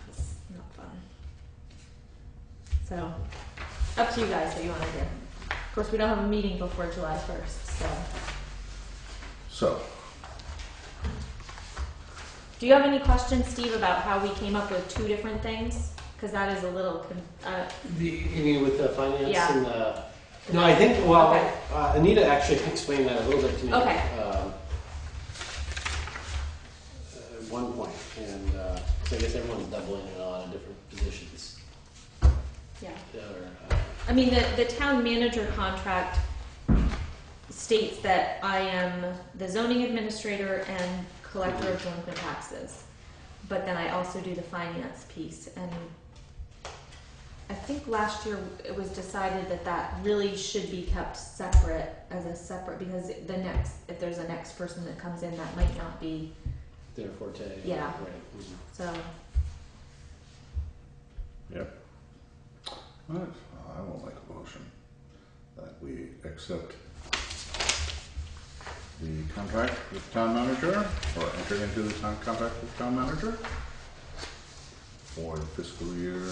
was not fun. So, up to you guys what you want to do. Of course, we don't have a meeting before July 1st, so. So, Do you have any questions, Steve, about how we came up with 2 different things? Because that is a little, You mean with the finance Yeah. and the? No, I think, well, Okay. Anita actually explained that a little bit to me. Okay. At one point, and so I guess everyone's doubling in a lot of different positions. yeah. That are, I mean, the town manager contract states that I am the zoning administrator and collector of delinquent taxes. But then I also do the finance piece, and I think last year it was decided that that really should be kept separate as a separate, because if there's a next person that comes in, that might not be, their forte. Yeah. Right. Mhm. so. Yep. all right, I will make a motion that we accept the contract with town manager, or enter into the contract with town manager for the fiscal year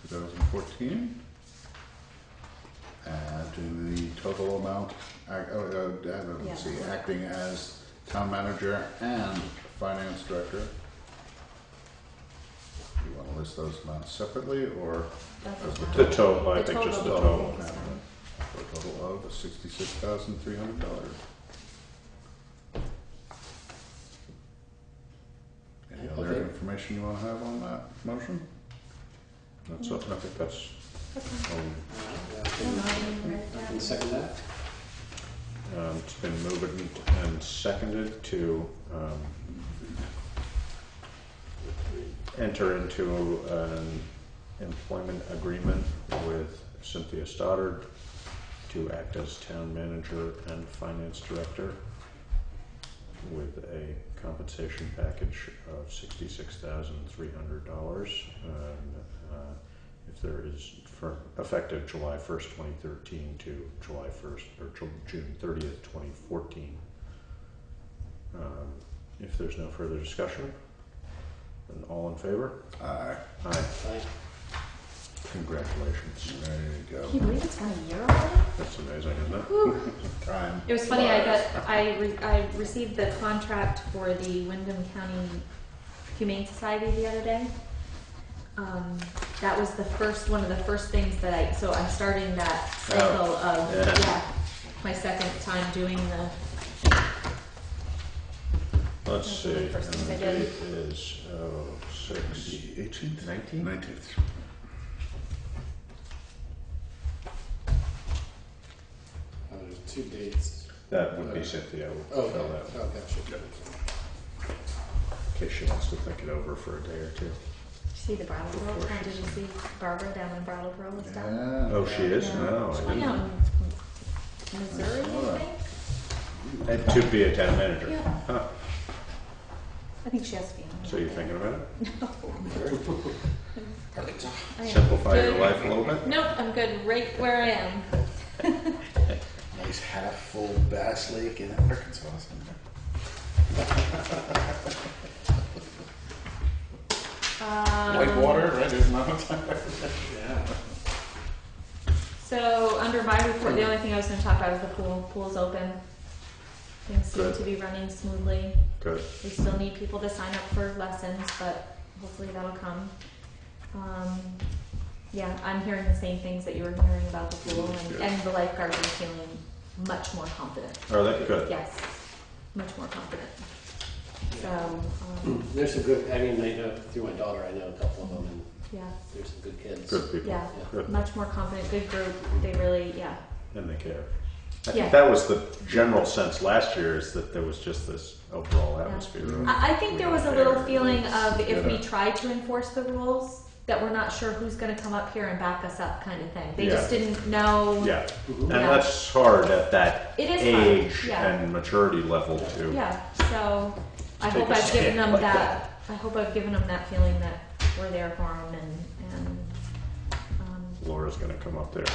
2014. Add to the total amount, let's see, Yeah. acting as town manager and finance director. You want to list those amounts separately, or That's as the fine. The total, I The think just the total, total. I think is fine. for a total of $66,300. Any other Okay. information you want to have on that motion? That's, I think that's, That's fine. um, I I can second that. it's been moved and seconded to enter into an employment agreement with Cynthia Stoddard to act as town manager and finance director with a compensation package of $66,300. If there is for effective July 1st, 2013 to July 1st or June 30th, 2014. If there's no further discussion, then all in favor? Aye. Aye. Aye. Congratulations. There you go. Can you believe it's been a year already? That's amazing, isn't it? Time. It was funny, I received the contract for the Wyndham County Humane Society the other day. That was one of the first things that so I'm starting that cycle of, yeah. my second time doing the, Let's see. That's one of the first things I And the did. date is 6. 18th? 19th? 19th. There's 2 dates. That would be Cynthia. We'll Oh, fill okay. that Oh, gotcha. in case she wants to think it over for a day or two. see the Brattleboro, did you see Barbara down in Brattleboro and stuff? Yeah. Oh, she is? Yeah. No, She I went out didn't. in Missouri, I think? And to be a town manager? Yeah. Huh. I think she has to be on. So you thinking about it? I am Simplify your good. life a little bit? Nope, I'm good right where I am. Nice half full Bass Lake in Arkansas. Whitewater, right? Isn't that what Yeah. So under my report, the only thing I was going to talk about is the pool. Pool's open. Things seem Good. to be running smoothly. Good. We still need people to sign up for lessons, but hopefully that'll come. Yeah, I'm hearing the same things that you were hearing about the pool, and the lifeguards are feeling much more confident. Are they good? Yes, much more confident. So, There's some good, I mean, I know through my daughter, I know a couple of them, and yeah, there's some good kids. Good people. yeah, Good. much more confident, good group. They really, yeah. And they care. I Yeah. think that was the general sense last year, is that there was just this overall atmosphere. of I think there was a we little care. feeling of if we Yeah. tried to enforce the rules, that we're not sure who's going to come up here and back us up, kind of thing. They Yeah. just didn't know. Yeah, and Yeah. that's hard at that It is hard, age yeah. and maturity level too. Yeah. So I Take hope a I've given stand them like that. I hope I've given them that feeling that we're there for them, and Laura's gonna come up there,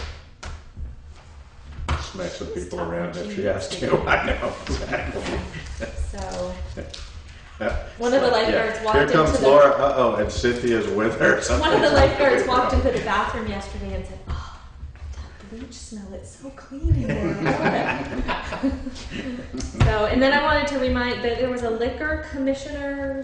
smack some She's people tough around when if she she has needs to. to. I know, exactly. so Yeah. one of the lifeguards Yeah. walked Here comes into the Laura. Uh-oh, and Cynthia's with her. one of the lifeguards walked into the bathroom yesterday and said, "Oh, that bleach smell! It's so clean in there." I love it." So, and then I wanted to remind that there was a liquor commissioner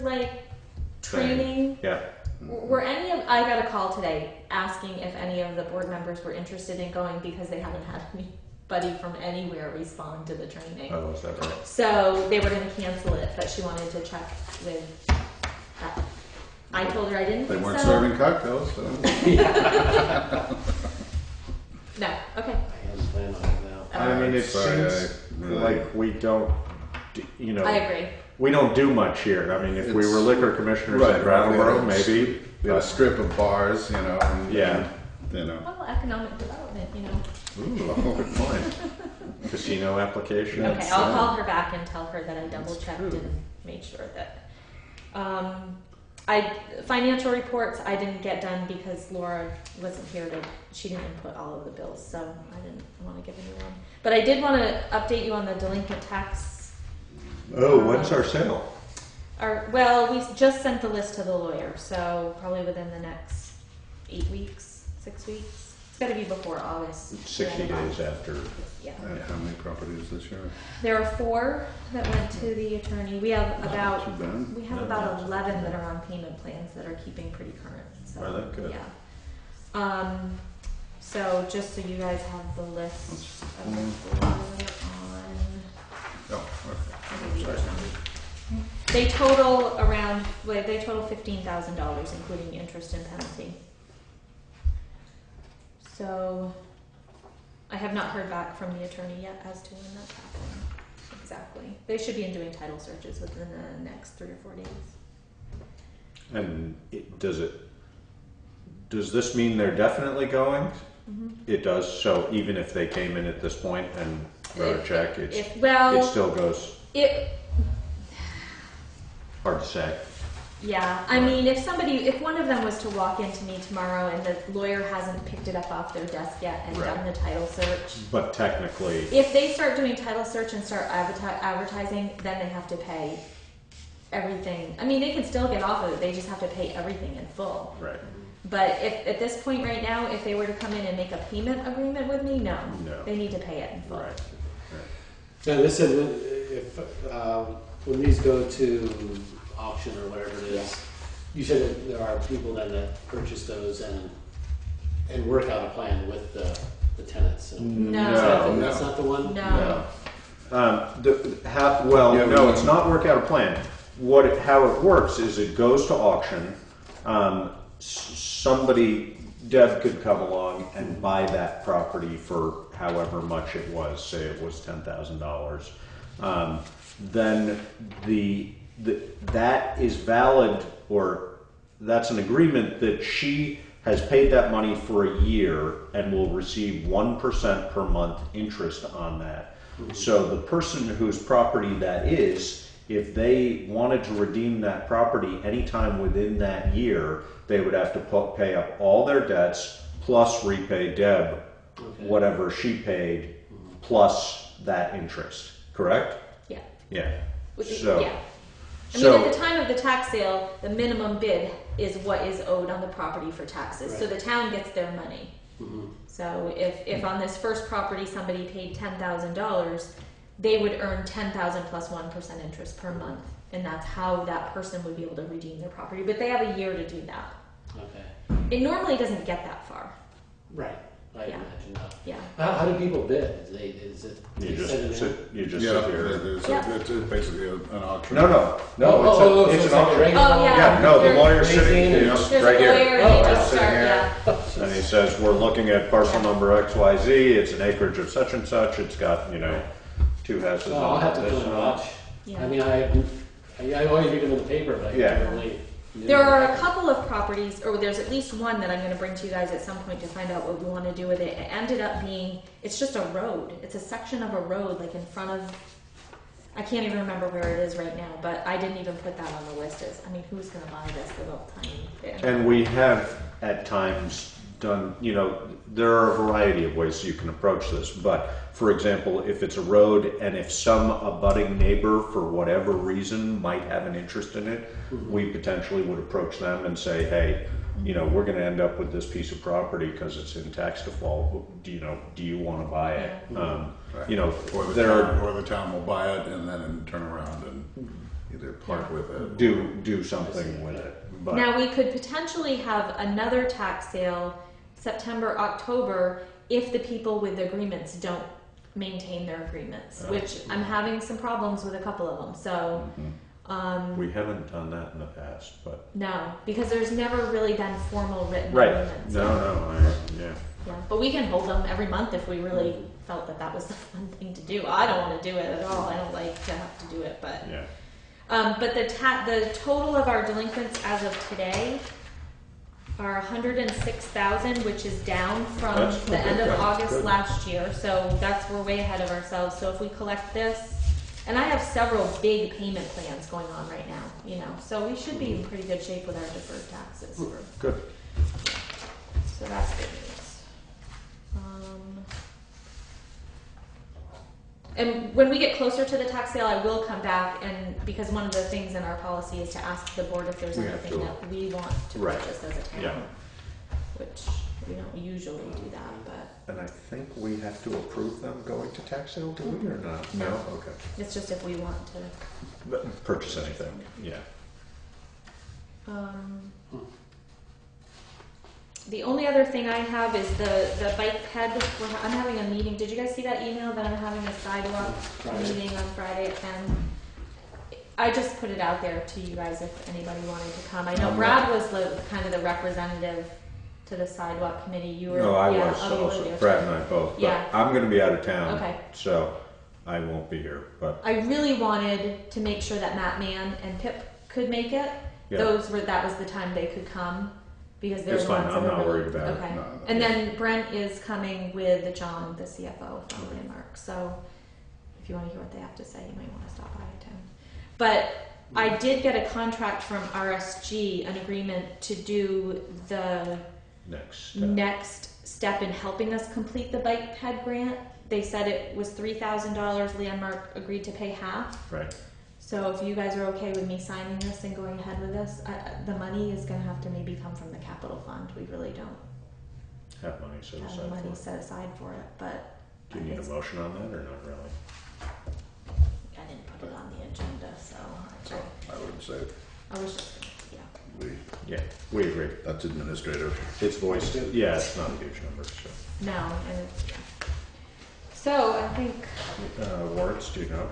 training. Yeah. Were any of I got a call today asking if any of the board members were interested in going because they haven't had anybody from anywhere respond to the training. Oh, is that right? So they were going to cancel it, but she wanted to check with that. I told her I didn't They think weren't so. serving cocktails, so. No. Okay. I hadn't planned on it now. I mean, it Sorry, seems I really- like we don't, you know, I agree. we don't do much here. I mean, if we It's- were liquor commissioners Right, in Brattleboro, right. maybe. We had a strip of bars, you know. And, Yeah. You know. Well, economic development, you know. Ooh, good point. Casino application. Okay, I'll call her back and tell her that I double checked true. and made sure that. Financial reports I didn't get done because Laura wasn't here she didn't input all of the bills, so I didn't want to give anyone. But I did want to update you on the delinquent tax. Oh, when's our sale? Well, we just sent the list to the lawyer, so probably within the next 8 weeks, 6 weeks. It's got to be before August. 60 days after. Yeah. And how many properties this year? There are 4 that went to the attorney. We have Not about too bad. We have about 11 that are on payment plans that are keeping pretty current. So, Are they? Good. Yeah. So just so you guys have the list of the 4 on. Oh, I'll give you okay. each one. They total around. They total $15,000, including interest and penalty. So I have not heard back from the attorney yet as to when that's happening. Exactly. They should be doing title searches within the next 3 or 4 days. And does this mean they're definitely going? Mm-hmm. It does. So even if they came in at this point and wrote a check, it Well, still goes. Hard to say. Yeah, I mean, if one of them was to walk into me tomorrow and the lawyer hasn't picked it up off their desk yet and Right. done the title search, But technically, if they start doing title search and start advertising, then they have to pay everything. I mean, they can still get off of it, they just have to pay everything in full. right. But if at this point right now, if they were to come in and make a payment agreement with me, no. No. They need to pay it in full. Right. Now, this said, if when these go to auction or whatever it is, you said that there are people then that purchase those and work out a plan with the tenants. And No. that's not the one. No. Yeah, no, we- it's not work out a plan. How it works is it goes to auction. Deb could come along and buy that property for however much it was. Say it was $10,000. Then that is valid, or that's an agreement that she has paid that money for a year and will receive 1% per month interest on that. So the person whose property that is, if they wanted to redeem that property anytime within that year, they would have to pay up all their debts plus repay Deb whatever she paid plus that interest. Correct? Yeah. Yeah. Yeah. I So- mean, at the time of the tax sale, the minimum bid is what is owed on the property for taxes. So the town gets their money. Mm-hmm. So if on this first property somebody paid $10,000, they would earn $10,000 plus 1% interest per month, and that's how that person would be able to redeem their property. But they have a year to do that. Okay. It normally doesn't get that far. Right. I Yeah. imagine not. Yeah. How do people bid? Is it You they just send it in? sit, you just Yeah, sit here. it's basically an auction. No, So it's it's an like a auction. regular- Oh, yeah. Yeah, no, the There's- lawyer's sitting, you know, There's right a here. lawyer Oh, and they right. just start, Sitting yeah. And he says, we're looking at parcel number XYZ, it's an acreage of such and such, it's got, you know, 2 houses Oh, I'll have to on go this and and watch. Yeah. I mean, I always read them in the paper, but I Yeah. never really. There are a couple of properties, or there's at least one that I'm going to bring to you guys at some point to find out what we want to do with it. It ended up being, it's just a road. It's a section of a road, like in front of, I can't even remember where it is right now, but I didn't even put that on the list as, I mean, who's going to buy this little tiny bit? And we have at times done, you know, there are a variety of ways you can approach this, but for example, if it's a road and if some abutting neighbor for whatever reason might have an interest in it, we potentially would approach them and say, hey, you know, we're going to end up with this piece of property because it's in tax default. Do you want to buy it? Right. You know, Or the town will buy it and then turn around and either part with it. do something with it. But Now, we could potentially have another tax sale September, October, if the people with the agreements don't maintain their agreements, which I'm having some problems with a couple of them. So, we haven't done that in the past, but no, because there's never really been formal written right. agreements. Yeah. Yeah, but we can hold them every month if we really felt that that was the fun thing to do. I don't want to do it at all. I don't like to have to do it, but Yeah. but the total of our delinquents as of today are 106,000, which is down from That's the end of good. August Good. last year. So we're way ahead of ourselves. So if we collect this, and I have several big payment plans going on right now, you know, so we should be in pretty good shape with our deferred taxes. Good. So that's good news. And when we get closer to the tax sale, I will come back, and because one of the things in our policy is to ask the board if there's We have anything to. that we want to Right. purchase as a town, Yeah. which we don't usually do that, but And I think we have to approve them going to tax sale, do we, or not? No. Okay. it's just if we want to. But purchase anything, yeah. The only other thing I have is the bike ped. I'm having a meeting. Did you guys see that email that I'm having a sidewalk Friday. meeting on Friday at 10? I just put it out there to you guys if anybody wanted to come. I know Brad was the kind of the representative to the sidewalk committee. You were. No, I yeah, was oh, you were also, there, Brad too. and I both, but Yeah. I'm gonna be out of town. Okay. So I won't be here, but I really wanted to make sure that Matt Mann and Pip could make it. yeah. That was the time they could come because they're It's the fine. ones I'm that are not really- worried about it. Okay. No, And then Brent is coming with John, the CFO from Landmark. So if you want to hear what they have to say, you might want to stop by at 10. But I did get a contract from RSG, an agreement to do the next step in helping us complete the bike ped grant. They said it was $3,000. Landmark agreed to pay half. Right. So if you guys are okay with me signing this and going ahead with this, the money is going to have to maybe come from the capital fund. We really don't Have money set have aside the money for it. set aside for it, but Do you need a it's- motion on that or not really? I didn't put it on the agenda, so So I would say I was just gonna, Yeah, we agree. that's administrative. It's voiced. Yeah, it's not a huge number, so. no, and it's, yeah. So I think Warrants, do you know?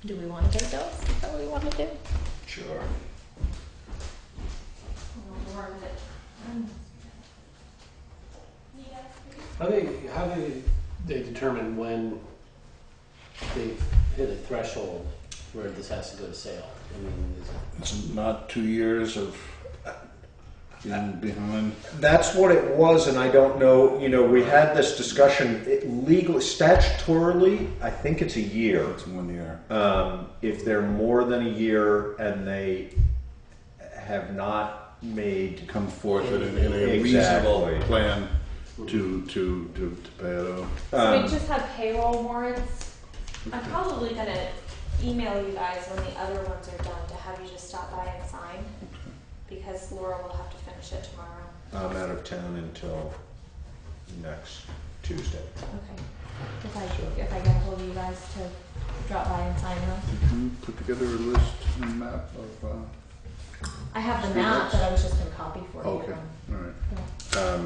do we want to take those? Is that what we want to do? Sure. How do they determine when they've hit a threshold where this has to go to sale? I mean, It's not 2 years of being behind. That's what it was, and I don't know, you know, we had this discussion, legally, statutorily, I think it's a year. It's 1 year. If they're more than a year and they have not made, Come forth in a Exactly. reasonable plan to pay it off. So we just have payroll warrants. I'm probably gonna email you guys when the other ones are done to have you just stop by and sign, because Laura will have to finish it tomorrow. I'm out of town until next Tuesday. Okay. If I get a hold of you guys to drop by and sign those. you put together a list and map of, I have the Street map lights? that I was just going to copy for you. okay, all right. Yeah.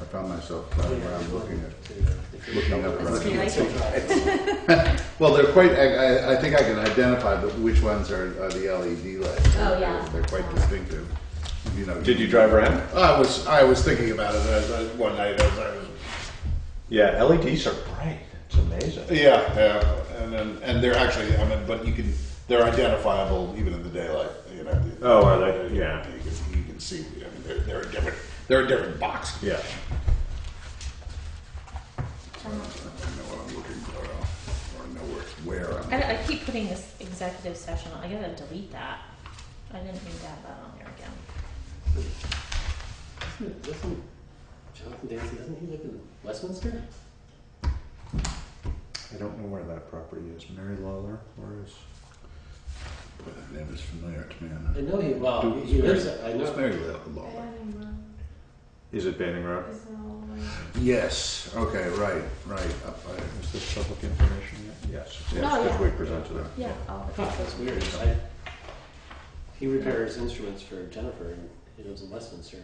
I found myself going around looking up The street projects. lights? Well, they're quite, I think I can identify which ones are the LED lights. Oh, yeah. They're quite distinctive. You know. Did you drive around? I was thinking about it one night as I was. Yeah, LEDs are bright. It's amazing. Yeah, and they're actually, but they're identifiable even in the daylight. You know. Oh, are they? Yeah. You can see. They're a different box. Yeah. I don't know what I'm looking for, or know where I'm. I keep putting this executive session on. I gotta delete that. I didn't mean to have that on there again. Doesn't Jonathan Dancy, doesn't he live in Westminster? I don't know where that property is. Mary Lawler, where is? Boy, that name is familiar to me. I know he lives. I know. It's Mary Lawler. Is it Banning Road? Yes. Okay. Right. Up by. Is this public information yet? Yes. Yes, Oh, because yeah. we presented it. Yeah. Oh, Huh, that's weird. He repairs instruments for Jennifer, and he lives in Westminster.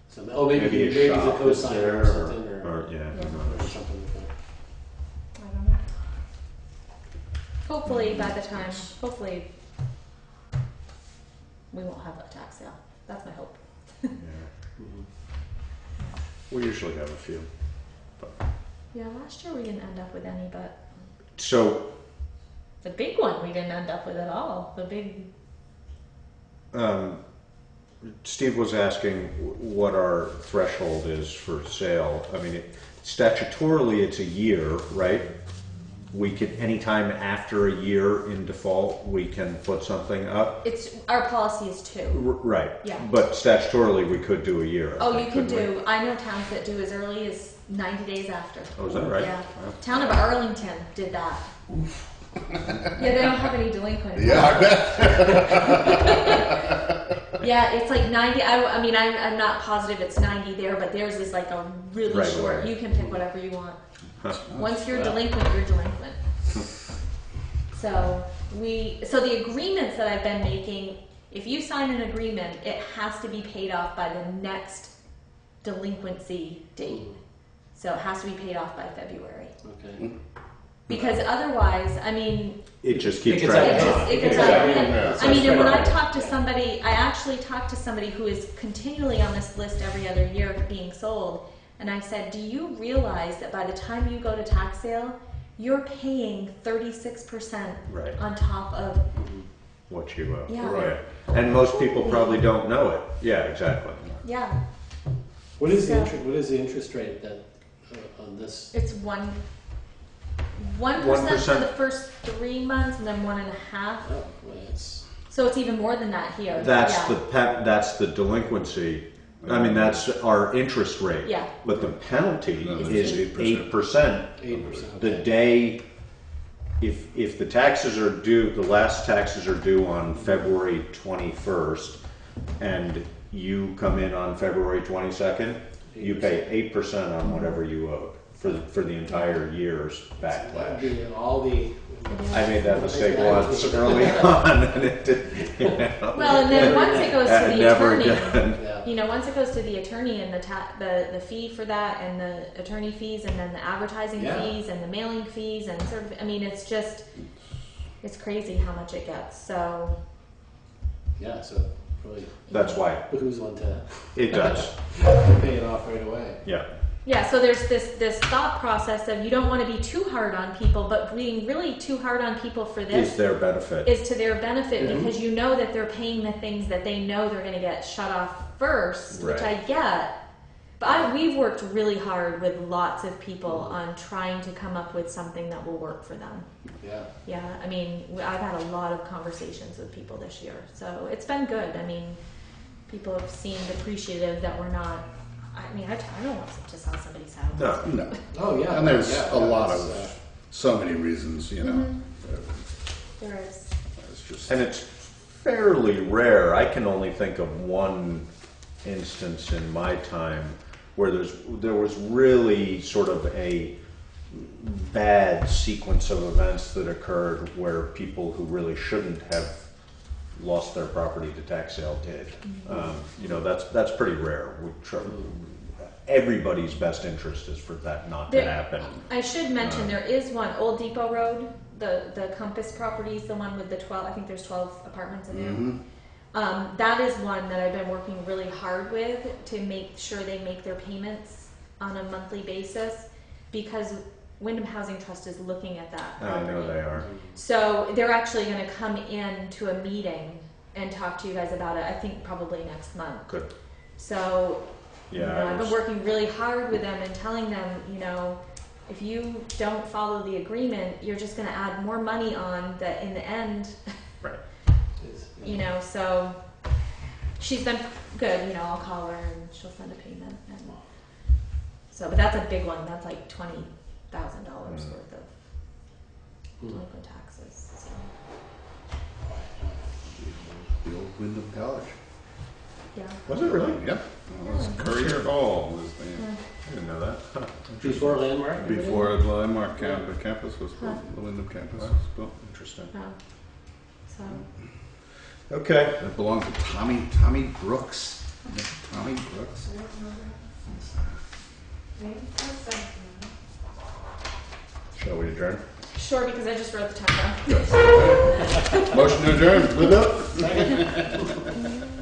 So maybe his he's a shop is co-signer there, or something, or yeah. Yeah. who knows. something like that. I don't know. Hopefully, by the time, we won't have a tax sale. That's my hope. Yeah. Mhm. We usually have a few. But. Yeah, last year we didn't end up with any, but So, the big one we didn't end up with at all. The big. Steve was asking what our threshold is for sale. I mean, statutorily it's a year, right? We could, anytime after a year in default, we can put something up. Our policy is 2. Right. Yeah. But statutorily we could do a year. I Oh, think, you can couldn't we? do. I know towns that do as early as 90 days after. Oh, is that right? Yeah. Wow. Town of Arlington did that. Yeah, they don't have any delinquent. Yeah, I bet. Yeah, it's like 90. I mean, I'm not positive it's 90 there, but theirs is like a really Right short. away. You can pick whatever you want. Huh. Once you're delinquent, you're delinquent. So the agreements that I've been making, if you sign an agreement, it has to be paid off by the next delinquency date. So it has to be paid off by February. Okay. Because otherwise, I mean, It just keeps It gets dragging out of on. hand. it gets out of hand. Yeah. I mean, and when I talk to somebody, I actually talk to somebody who is continually on this list every other year being sold, and I said, do you realize that by the time you go to tax sale, you're paying 36% Right. on top of, What you owe. Yeah. Right. And most people probably don't know it. Yeah, exactly. yeah, What is the So- what is the interest rate that on this? it's 1% for 1%. the first 3 months, and then 1.5%. Oh, well, it's So it's even more than that here. That's yeah. that's the delinquency. I mean, that's our interest rate. Yeah. But the penalty No, is it's 8%. 8%. The day, if the taxes are due, the last taxes are due on February 21st, and you come in on February 22nd, you pay 8% on whatever you owed for the entire year's backlash. All the I made that mistake once early on, and it did. You know, Well, and then once it goes to the never attorney, again. yeah. you know, once it goes to the attorney and the fee for that, and the attorney fees, and then the advertising Yeah. fees, and the mailing fees, and sort of, I mean, it's crazy how much it gets. So Yeah, so really That's why behooves one to it does. pay it off right away. Yeah. yeah, so there's this thought process of you don't want to be too hard on people, but being really too hard on people for Is this their benefit. is to their benefit Mhm. because you know that they're paying the things that they know they're going to get shut off first, which I Right. get. But we've worked really hard with lots of people on trying to come up with something that will work for them. Yeah. Yeah, I mean, I've had a lot of conversations with people this year, so it's been good. I mean, people have seemed appreciative that we're not. I mean, I don't want to sell somebody's house. No. No. Oh yeah. And there's yeah, a lot that's, of so many reasons, you know. There is. It's just And it's fairly rare. I can only think of one instance in my time where there was really sort of a bad sequence of events that occurred where people who really shouldn't have lost their property to tax sale did. You know, that's pretty rare. Everybody's best interest is for that not to happen. I should mention there is one, Old Depot Road, the Compass properties, the one with the 12, I think there's 12 apartments in there. That is one that I've been working really hard with to make sure they make their payments on a monthly basis, because Wyndham Housing Trust is looking at that property. I know they are. So they're actually going to come in to a meeting and talk to you guys about it, I think probably next month. Good. So, Yeah, you know, I've been working really hard with them and telling them, you know, if you don't follow the agreement, you're just going to add more money on that in the end. Right. You know, so she's been good. You know, I'll call her and she'll send a payment. And so, but that's a big one. That's like $20,000 worth of delinquent taxes. So. The old Wyndham College. Yeah. Was it really? Yep. It was Courier Hall was the I didn't know that. Huh. Before Landmark? before the Landmark campus was built. The Wyndham campus was built. Interesting. Yeah. So. Okay. It belonged to Tommy Brooks. Tommy Brooks. Shall we adjourn? Sure, because I just wrote the check down. Motion to adjourn.